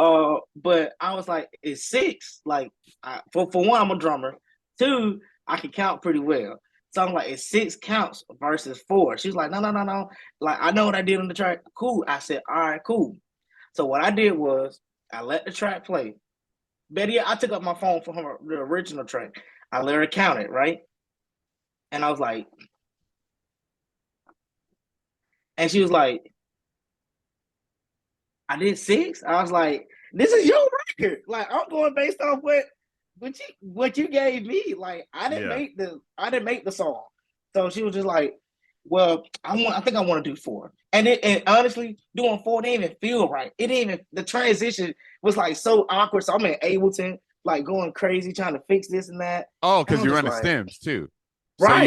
But I was like, it's six. Like, for one, I'm a drummer. Two, I can count pretty well. So I'm like, it's six counts versus four. She's like, no. Like, I know what I did on the track. Cool. I said, all right, cool. So what I did was I let the track play. Betty, I took up my phone from the original track. I let her count it, right? And I was like, and she was like, I did six. I was like, this is your record. Like, I'm going based off what you gave me. Like, I didn't Yeah. make the song. So she was just like, well, I think I want to do four. And honestly, doing four didn't even feel right. It didn't even, the transition was like so awkward. So I'm in Ableton, like going crazy trying to fix this and that. Oh, And because I'm you're just running like, stems too. right. So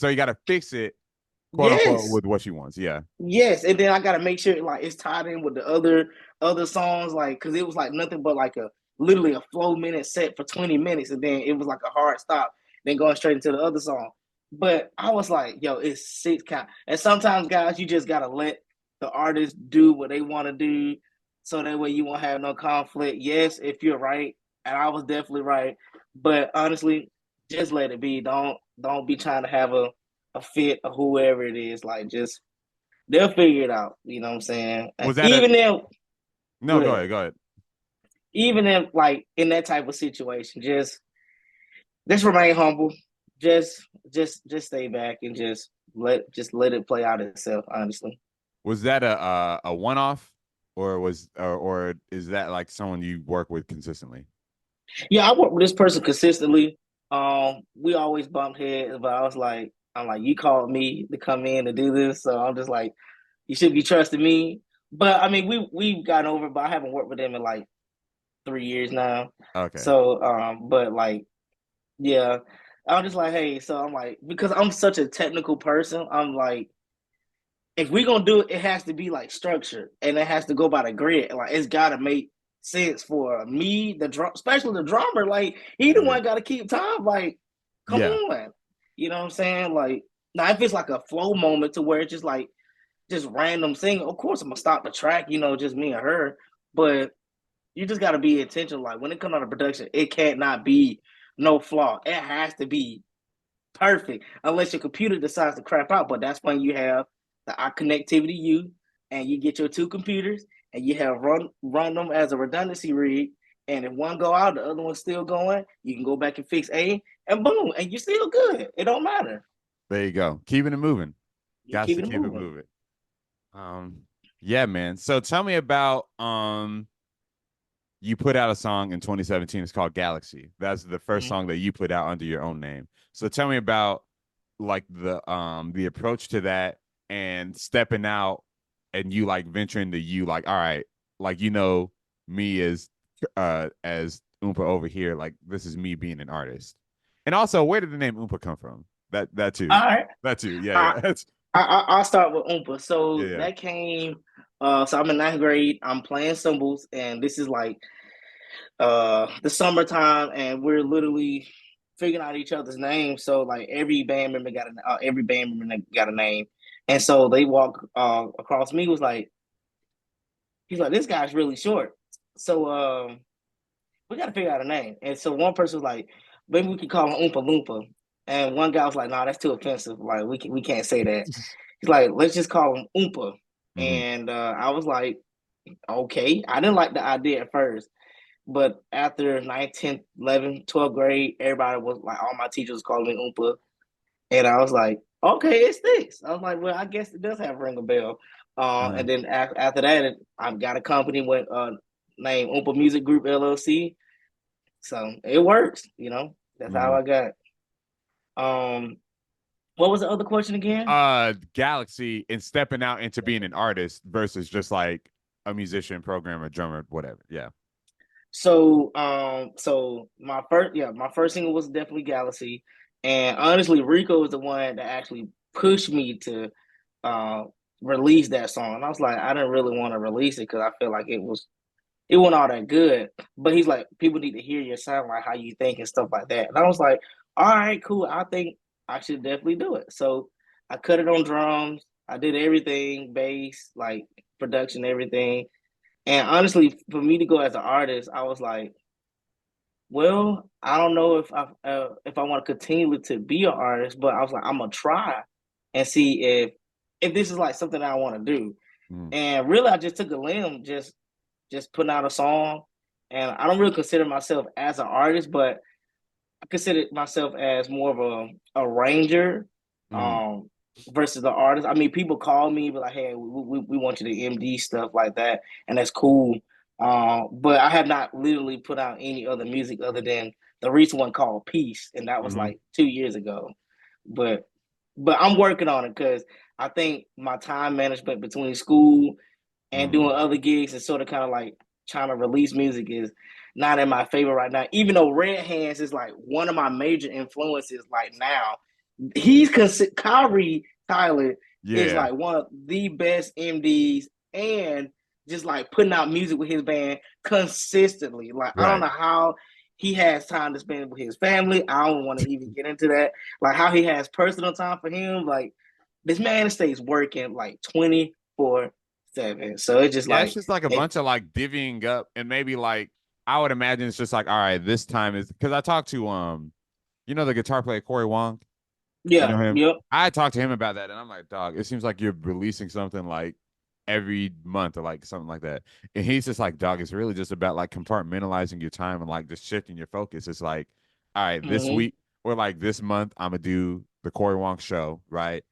you gotta fix it, quote unquote, Yes. with what she wants. Yeah. Yes. And then I gotta make sure like it's tied in with the other songs, like because it was like nothing but like a literally a flow minute set for 20 minutes, and then it was like a hard stop, then going straight into the other song. But I was like, yo, it's six count. And sometimes, guys, you just gotta let the artist do what they want to do, so that way you won't have no conflict. Yes, if you're right, and I was definitely right, but honestly, just let it be. Don't be trying to have a fit or whoever it is. Like, just they'll figure it out. You know what I'm saying? And Was that a even if no? go Go ahead, ahead. Go ahead. even if like in that type of situation, just remain humble. Just stay back and just let it play out itself. Honestly, Was that a one off, or is that like someone you work with consistently? yeah, I work with this person consistently. We always bump heads, but I'm like, you called me to come in to do this, so I'm just like, you should be trusting me. But I mean, we've gotten over, but I haven't worked with them in like 3 years now. Okay. So, but like, yeah, I'm just like, hey, so I'm like, because I'm such a technical person, I'm like, if we gonna do it, it has to be like structured and it has to go by the grid. Like, it's gotta make sense for me, the drum, especially the drummer. Like, he the Yeah. one gotta keep time. Like, come Yeah. on, you know what I'm saying? Like, now if it's like a flow moment to where it's just like just random singing, of course I'm gonna stop the track, just me and her. But you just got to be intentional. Like, when it comes out of production, it can't not be no flaw. It has to be perfect, unless your computer decides to crap out. But that's when you have the connectivity you, and you get your two computers, and you have run them as a redundancy rig. And if one go out, the other one's still going. You can go back and fix A, and boom, and you're still good. It don't matter. There you go. Keeping it moving. You Got keep to it keep it moving. moving. Yeah, man. So tell me about you put out a song in 2017. It's called Galaxy. That's the first Mm-hmm. song that you put out under your own name. So tell me about like the approach to that and stepping out and you like venturing to you like, all right, like me as Oompa over here, like this is me being an artist. And also, where did the name Oompa come from? That too. All right. That too. Yeah, I, yeah. That's I'll start with Oompa. yeah, So yeah. that came. So I'm in ninth grade. I'm playing cymbals, and this is like the summertime, and we're literally figuring out each other's names. So like every band member got a name, and so they walk across me. Was like, he's like, this guy's really short. So we got to figure out a name. And so one person was like, maybe we could call him Oompa Loompa. And one guy was like, nah, that's too offensive. Like, we can't say that. He's like, let's just call him Oompa. Mm-hmm. And I was like, okay. I didn't like the idea at first. But after 9th, 10th, 11th, 12th grade, everybody was like, all my teachers calling me Oompa. And I was like, okay, it sticks. I was like, well, I guess it does have a ring a bell. Uh-huh. And then after that, I've got a company with named Oompa Music Group LLC. So it works. That's how Mm-hmm. I got. What was the other question again? Galaxy and stepping out into being an artist versus just like a musician, programmer, drummer, whatever. Yeah. So my first single was definitely Galaxy, and honestly, Rico was the one that actually pushed me to uh release that song. And I was like, I didn't really want to release it because I feel like it was it wasn't all that good. But he's like, people need to hear your sound, like how you think and stuff like that. And I was like, all right, cool. I think I should definitely do it. So I cut it on drums. I did everything, bass, like production, everything. And honestly, for me to go as an artist, I was like, well, I don't know if I want to continue to be an artist, but I was like, I'm gonna try and see if this is like something that I want to do. Mm. And really, I just took a limb, just putting out a song. And I don't really consider myself as an artist, but I consider myself as more of a arranger, Mm. versus the artist. I mean, people call me, but like, hey, we want you to MD stuff like that, and that's cool. But I have not literally put out any other music other than the recent one called Peace, and that was Mm-hmm. like 2 years ago. But I'm working on it because I think my time management between school and Mm. doing other gigs and sort of kind of like trying to release music is not in my favor right now. Even though Red Hands is like one of my major influences, like now, Kyrie Tyler is Yeah. like one of the best MDs and just like putting out music with his band consistently. Like I don't Right. know how he has time to spend with his family. I don't want to even get into that. Like how he has personal time for him. Like this man stays working like 24/7. So it's just Yeah, it's like just like a it, bunch of like divvying up, and maybe like I would imagine it's just like, all right, this time is because I talked to the guitar player Corey Wong. You yeah, know him? yep. I talked to him about that, and I'm like, dog, it seems like you're releasing something like every month or like something like that. And he's just like, dog, it's really just about like compartmentalizing your time and like just shifting your focus. It's like, all right, this Mm-hmm. week or like this month, I'm gonna do the Corey Wong show, right?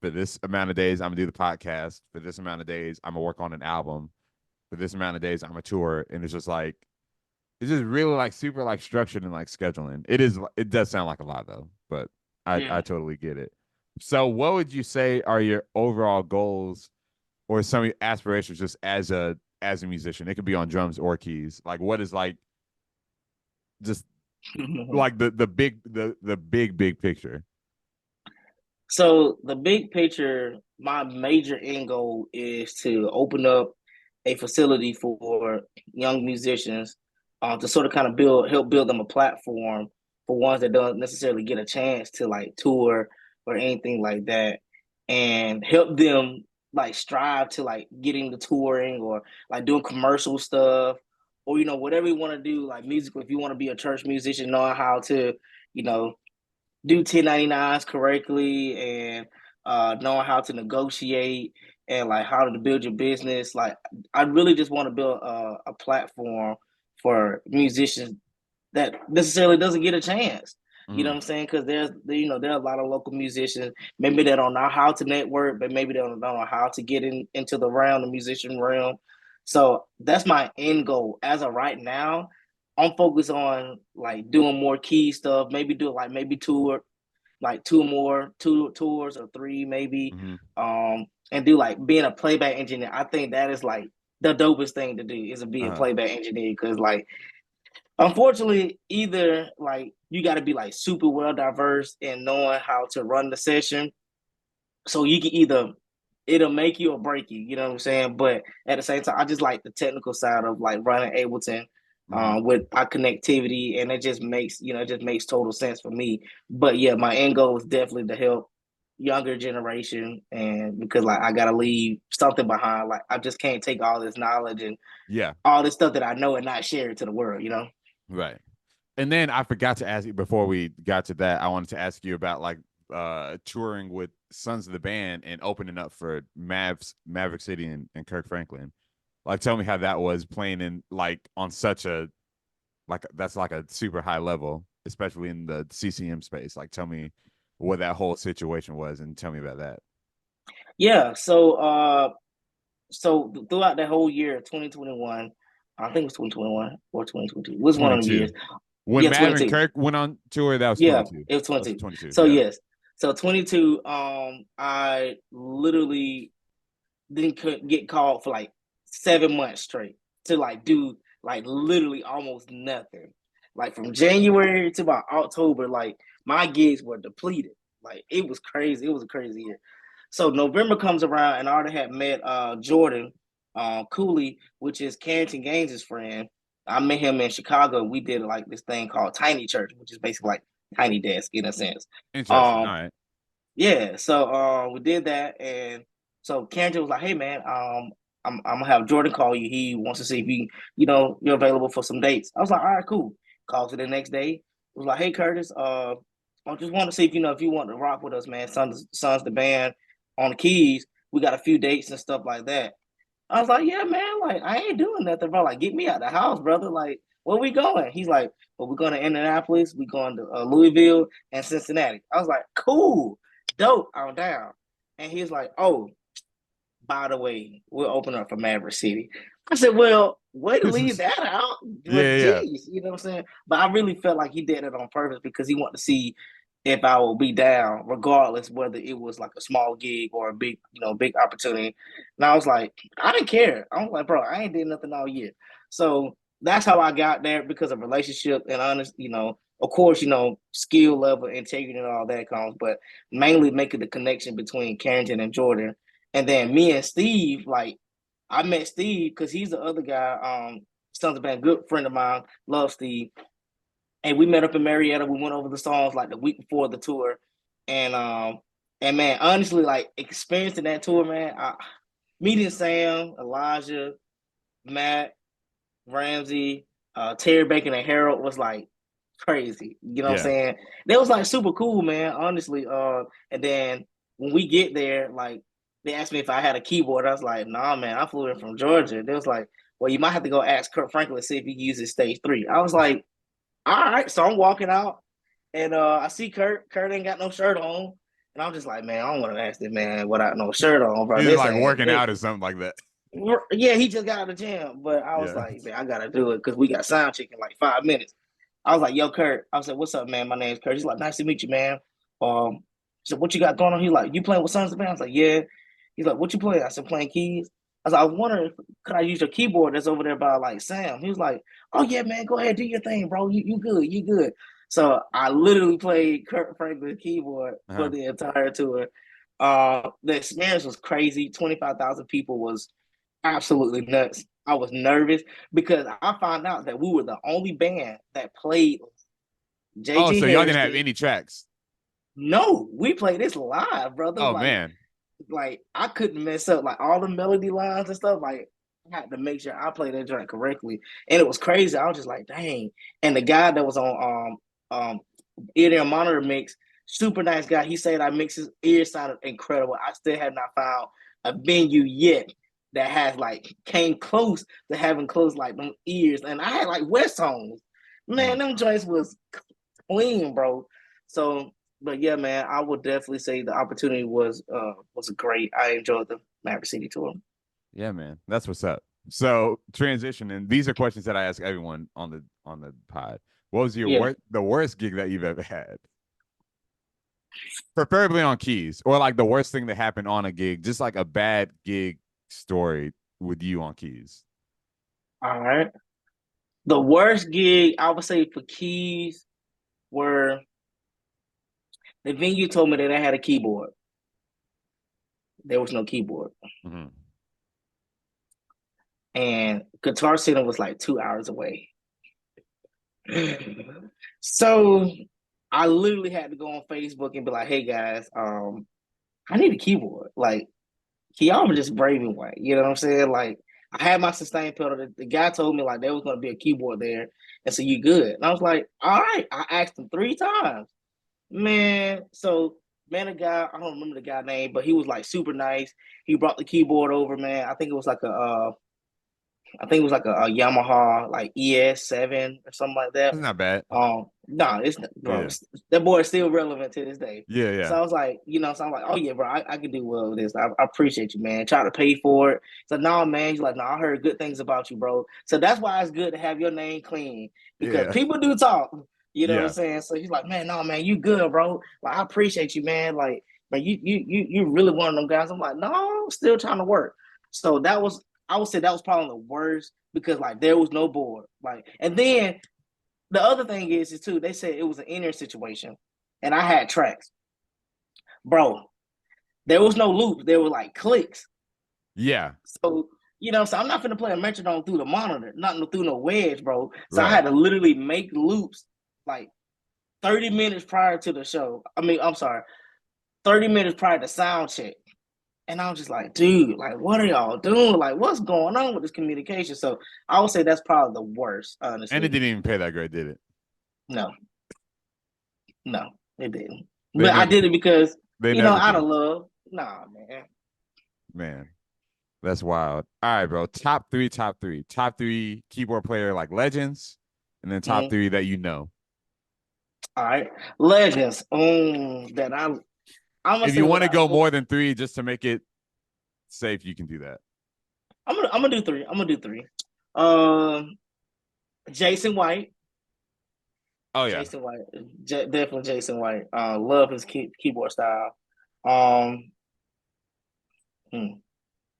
For this amount of days, I'm gonna do the podcast. For this amount of days, I'm gonna work on an album. For this amount of days, I'm a tour. And it's just like it's just really like super like structured and like scheduling. It does sound like a lot though, but I Yeah. totally get it. So what would you say are your overall goals or some of your aspirations just as a musician? It could be on drums or keys. Like what is like just like the big picture. So the big picture, my major end goal is to open up a facility for young musicians, to sort of kind of help build them a platform for ones that don't necessarily get a chance to like tour or anything like that, and help them like strive to like getting the touring or like doing commercial stuff, or whatever you want to do like musical. If you want to be a church musician, knowing how to you know do 1099s correctly, and knowing how to negotiate and like how to build your business. Like I really just want to build a platform for musicians that necessarily doesn't get a chance. You know what Mm-hmm. I'm saying? Because there are a lot of local musicians. Maybe they don't know how to network, but maybe they don't know how to get into the musician realm. So that's my end goal. As of right now, I'm focused on like doing more key stuff. Maybe do like maybe two tours or three maybe. Mm-hmm. And do like being a playback engineer. I think that is like the dopest thing to do is to be a Uh-huh. playback engineer because like unfortunately, either like you got to be like super well diverse and knowing how to run the session, so you can either it'll make you or break you. You know what I'm saying? But at the same time, I just like the technical side of like running Ableton, Mm-hmm. with our connectivity, and it just makes total sense for me. But yeah, my end goal is definitely to help younger generation, and because like I gotta leave something behind. Like I just can't take all this knowledge and Yeah. all this stuff that I know and not share it to the world. Right. And then I forgot to ask you before we got to that. I wanted to ask you about like touring with Sons of the Band and opening up for Maverick City and Kirk Franklin. Like tell me how that was playing in like on such a like that's like a super high level, especially in the CCM space. Like tell me what that whole situation was and tell me about that. Yeah. So throughout that whole year of 2021, I think it was 2021 or 2022. It was one of them years. 22. When Yeah, Maverick and 22. Kirk went on tour, that was Yeah, 22. it was That was 22. 22. So Yeah. yes. So 22, I literally didn't get called for like 7 months straight to like do like literally almost nothing. Like from January to about October, like my gigs were depleted. Like it was crazy. It was a crazy year. So November comes around and I already had met Jordan, Cooley, which is Carrington Gaines' friend. I met him in Chicago. We did like this thing called Tiny Church, which is basically like Tiny Desk in a sense. Interesting. All Um, right. yeah, so we did that, and so Carrington was like, "Hey man, I'm gonna have Jordan call you. He wants to see if you're available for some dates." I was like, "All right, cool." Called to the next day. Was like, "Hey Curtis, I just want to see if you want to rock with us, man. Sons the band on the keys. We got a few dates and stuff like that." I was like, "Yeah, man. Like, I ain't doing nothing, bro. Like, get me out the house, brother. Like, where we going?" He's like, "Well, we're going to Indianapolis. We going to Louisville and Cincinnati." I was like, "Cool, dope. I'm down." And he's like, "Oh, by the way, we'll open up for Maverick City." I said, "Well, way to leave that out, but Yeah, yeah. geez, you know what I'm saying?" But I really felt like he did it on purpose because he wanted to see if I will be down, regardless whether it was like a small gig or a big, big opportunity. And I was like, I didn't care. I was like, bro, I ain't did nothing all year. So that's how I got there because of relationship and honest, of course, skill level, integrity, and all that comes, but mainly making the connection between Carrington and Jordan. And then me and Steve, like, I met Steve because he's the other guy, Sons of Band, good friend of mine, love Steve. And we met up in Marietta. We went over the songs like the week before the tour. And man, honestly, like experiencing that tour, man, meeting Sam, Elijah, Matt, Ramsey, Terry Bacon, and Harold was like crazy. You know what I'm Yeah. saying? That was like super cool, man, honestly. And then when we get there, like they asked me if I had a keyboard. I was like, nah, man, I flew in from Georgia. They was like, well, you might have to go ask Kurt Franklin, see if he uses stage 3. I was like, all right. So I'm walking out and I see Kurt. Kurt ain't got no shirt on. And I'm just like, man, I don't want to ask this man without no shirt on, bro. He's This like ain't working it. out or something like that. Yeah, he just got out of the gym. But I was Yeah. like, man, I gotta do it because we got sound check in like 5 minutes. I was like, yo, Kurt. I said, what's up, man? My name's Kurt. He's like, nice to meet you, man. So what you got going on? He's like, you playing with Sons of Band? I was like, yeah. He's like, what you playing? I said, playing keys. I was like, I was wondering, could I use your keyboard that's over there by like Sam? He was like, oh yeah, man, go ahead, do your thing, bro. You good, you good. So I literally played Kurt Franklin's keyboard for Uh-huh. the entire tour. The experience was crazy. 25,000 people was absolutely nuts. I was nervous because I found out that we were the only band that played Oh, JG so y'all didn't have Harrison. any tracks. No, we played this live, brother. Oh man. Like I couldn't mess up like all the melody lines and stuff. Like I had to make sure I played that joint correctly, and it was crazy. I was just like, dang. And the guy that was on ear to monitor mix, super nice guy. He said I mix his ear sounded incredible. I still have not found a venue yet that has like came close to having close like them ears. And I had like West Homes. Man, Mhm. them joints was clean, bro. So, but yeah, man, I would definitely say the opportunity was great. I enjoyed the Maverick City tour. Yeah, man. That's what's up. So transition, and these are questions that I ask everyone on the pod. What was Yeah. the worst gig that you've ever had? Preferably on keys, or like the worst thing that happened on a gig, just like a bad gig story with you on keys. All right. The worst gig I would say for Keyz were the venue told me that I had a keyboard. There was no keyboard. Mm-hmm. And Guitar Center was like 2 hours away. So I literally had to go on Facebook and be like, hey guys, I need a keyboard. Like, can y'all just brave me one? You know what I'm saying? Like, I had my sustain pedal. The guy told me like there was gonna be a keyboard there. And so you good. And I was like, all right. I asked him 3 times. Man, so man, a guy, I don't remember the guy name, but he was like super nice. He brought the keyboard over, man. I think it was like a Yamaha like ES7 or something like that. That's not bad. No, it's not, bro. Yeah. That boy is still relevant to this day. Yeah, So yeah. I was like, so I'm like, oh yeah, bro, I can do well with this. I appreciate you, man. Try to pay for it. So no, man. He's like, no, I heard good things about you, bro. So that's why it's good to have your name clean because Yeah. people do talk. You know what I'm Yeah. saying? So he's like, man, no, man, you good, bro. Like I appreciate you, man. Like, man, you really one of them guys. I'm like, no, I'm still trying to work. So I would say that was probably the worst because like there was no board. Like, and then the other thing is too, they said it was an inner situation, and I had tracks, bro. There was no loops. There were like clicks. Yeah. So So I'm not finna play a metronome through the monitor, not through no wedge, bro. So I Right. had to literally make loops like 30 minutes prior to the show. I mean, I'm sorry, 30 minutes prior to sound check. And I was just like, dude, like, what are y'all doing? Like, what's going on with this communication? So I would say that's probably the worst, And it honestly. didn't even pay that great, did it? No, no, it didn't. They But I never did it because, they never out of do. love. Nah, man. Man, that's wild. All right, bro. Top three, top three. Top three keyboard player like legends, and then top Mhm. three that you know. All right. Legends. That I'm gonna If say you want to without go more going. than three just to make it safe, you can do that. I'm gonna do three. I'm gonna do three. Um, Jason White. Oh yeah. Jason White. Definitely Jason White. Love his keyboard style. Um, hmm.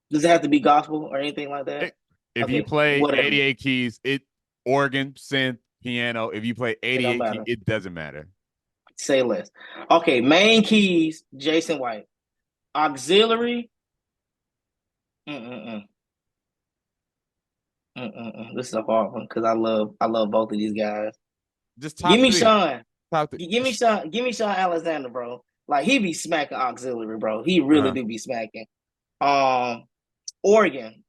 Does it have to be gospel or anything like that? If you Okay, play whatever. 88 keys, organ, synth, piano. If you play It don't 88 key, matter. it doesn't matter. Say less. Okay, main keys, Jason White. Auxiliary. Mm-mm-mm. Mm-mm-mm. This is a hard one because I love both of these guys. Just Give top me three. Sean. Top three. Give me Sean Alexander, bro. Like he be smacking auxiliary, bro. He really Uh-huh. do be smacking. Um, Oregon.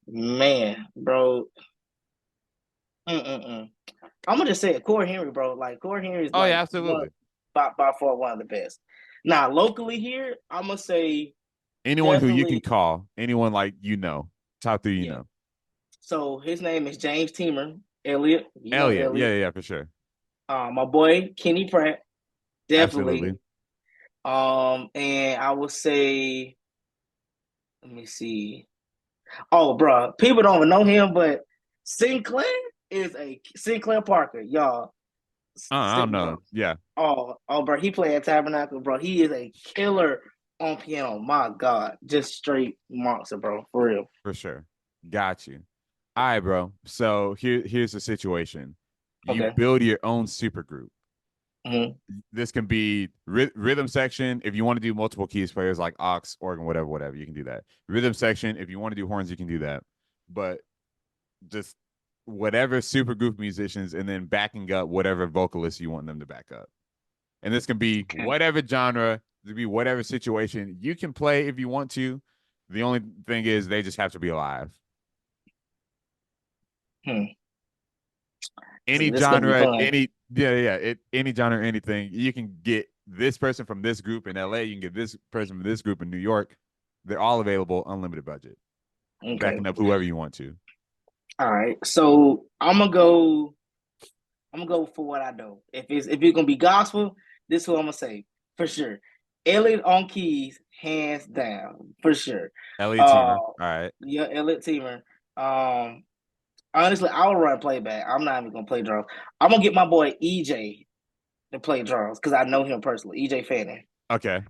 Man, bro. Mm-mm-mm. I'm gonna just say it, Corey Henry, bro. Like Corey Henry is Oh like yeah, one absolutely. by far one of the best. Now, locally here, I'm gonna say Anyone who you can definitely, call, anyone like top three yeah. So his name is James Teemer, Elliot. You know Elliot. Yeah, Elliot. yeah, yeah, for sure. My boy Kenny Pratt, definitely. Absolutely. And I would say, let me see. Oh, bro, people don't even know him, but Sinclair Sinclair Parker, y'all. I don't Bro. know. Yeah, Bro, he played at Tabernacle, bro. He is a killer on piano. My God, just straight monster, bro, for real. for sure. Got you. All right, bro. So here's the situation. You Okay. build your own supergroup. Mm-hmm. This can be rhythm section. If you want to do multiple keys players like aux, organ, whatever, you can do that. Rhythm section. If you want to do horns, you can do that. But just whatever supergroup musicians, and then backing up whatever vocalists you want them to back up. And this can be Okay. whatever genre, it can be whatever situation. You can play if you want to. The only thing is they just have to be alive. Hmm. So Any this is gonna be genre, fun. any genre, anything. You can get this person from this group in LA. You can get this person from this group in New York. They're all available, unlimited budget, Okay. backing up whoever you want to. All right. So I'm gonna go for what I know. If it's gonna be gospel, this is what I'm gonna say for sure. Elliot on keys, hands down, for sure. Elliot Uh, Teamer. All right. yeah, Elliot Teamer. Um, Honestly, I'll run playback. I'm not even gonna play drums. I'm gonna get my boy EJ to play drums because I know him personally. EJ Fanning. Okay.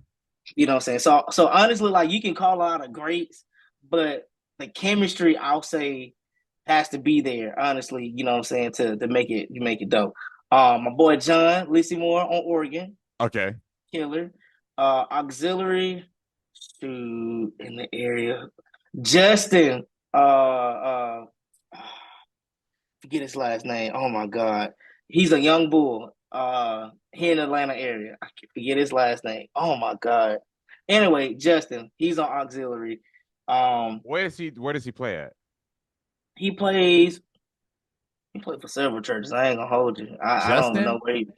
You know what I'm saying? So honestly, like you can call out a greats, but the chemistry I'll say has to be there, honestly, you know what I'm saying, to make it dope. My boy John Lissy Moore on Oregon, Okay. killer. Auxiliary to in the area. Justin, forget his last name. Oh my god. He's a young bull. Here in the Atlanta area. I forget his last name. Oh my god. Anyway, Justin, he's on auxiliary. Um, Where does he play at? he plays he played for several churches. I ain't gonna hold you. I don't even know Justin? where he.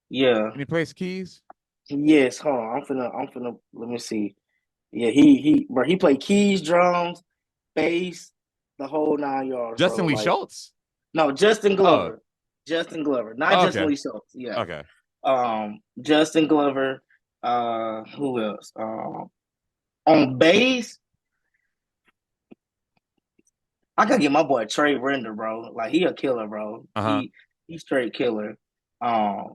Yeah. And he plays keys? Yes. Hold on. I'm finna. Let me see. Yeah. He played keys, drums, bass, the whole 9 yards, Justin bro. Lee Like Schultz? no, Justin Oh, Glover. Justin Glover, not oh, Justin okay. Lee Schultz. Yeah. Okay. Justin Glover. Who else? On bass, I gotta get my boy Trey Render, bro. Like he a killer, bro. Uh-huh. He's straight killer. Um,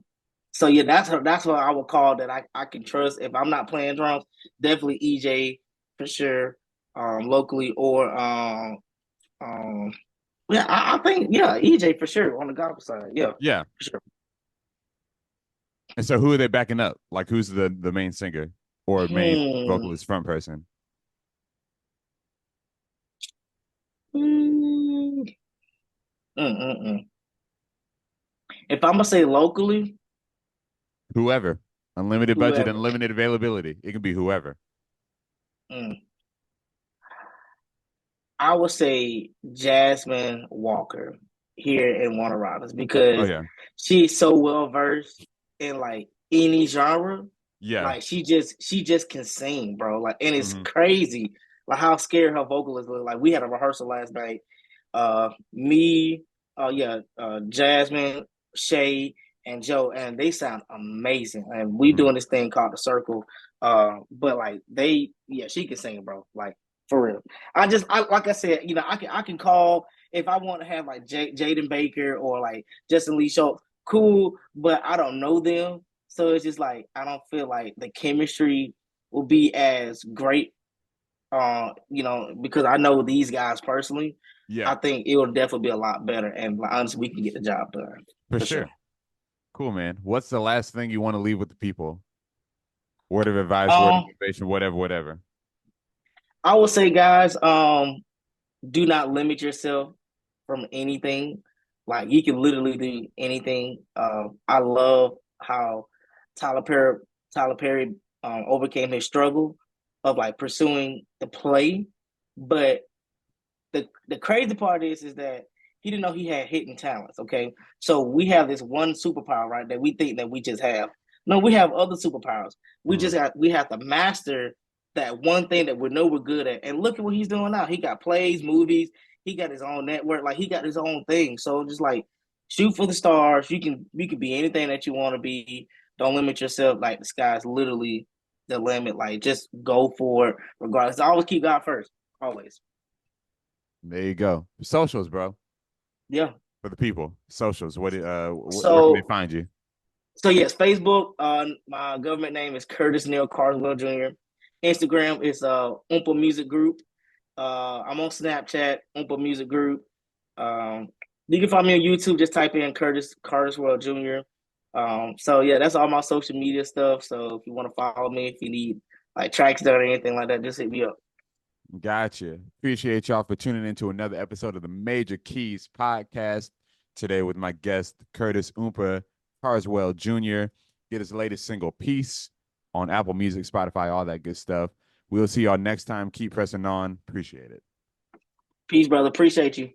so yeah, that's what I would call that I can trust if I'm not playing drums. Definitely EJ for sure. Locally or um yeah, I think yeah, EJ for sure on the gospel side. Yeah, Yeah. for sure. And so who are they backing up? Like who's the main singer? or main Hmm. vocalist front person? Mm. Mm-mm-mm. If I'm gonna say locally, Whoever. Unlimited budget, whoever. unlimited availability. It can be whoever. Mm. I would say Jasmine Walker here in Warner Robins Oh because yeah. she's so well versed in like any genre. Yeah. Like she just can sing, bro. Like, and it's Hmm. crazy like how scared her vocalists look. Like we had a rehearsal last night. Me, Jasmine, Shay, and Joe, and they sound amazing. And we Hmm. doing this thing called the Circle. But like she can sing, bro. Like for real. I like I said, I can call if I want to have like Jaden Baker or like Justin Lee Schultz. Cool, but I don't know them, so it's just like I don't feel like the chemistry will be as great. Because I know these guys personally. Yeah, I think it will definitely be a lot better, and like, honestly, we can get the job done for for sure. sure. Cool, man. What's the last thing you want to leave with the people? Word of advice, word of Um, motivation, whatever, whatever. I would say, guys, do not limit yourself from anything. Like you can literally do anything. I love how Tyler Perry Tyler Perry overcame his struggle of like pursuing the play, but the crazy part is that he didn't know he had hidden talents. Okay, so we have this one superpower, right? That we think that we just have. No, we have other superpowers. Hmm. We have to master that one thing that we know we're good at. And look at what he's doing now. He got plays, movies. He got his own network. Like he got his own thing. So just like shoot for the stars. You can be anything that you want to be. Don't limit yourself. Like the sky's literally the limit. Like just go for it. Regardless, always keep God first. Always. There you go. Socials, bro. Yeah. For the people. Socials. Where can they So find you? so yes, Facebook. My government name is Curtis Neal Carswell Jr. Instagram is Oompa Music Group. I'm on Snapchat, Oompa Music Group. Um, you can find me on YouTube. Just type in Curtis Carswell Jr. So yeah, that's all my social media stuff. So if you want to follow me, if you need like tracks done or anything like that, just hit me up. Gotcha. Appreciate y'all for tuning into another episode of the Major Keyz podcast. Today with my guest, Curtis Oompa Carswell Jr. Get his latest single, Peace, on Apple Music, Spotify, all that good stuff. We'll see y'all next time. Keep pressing on. Appreciate it. Peace, brother. Appreciate you.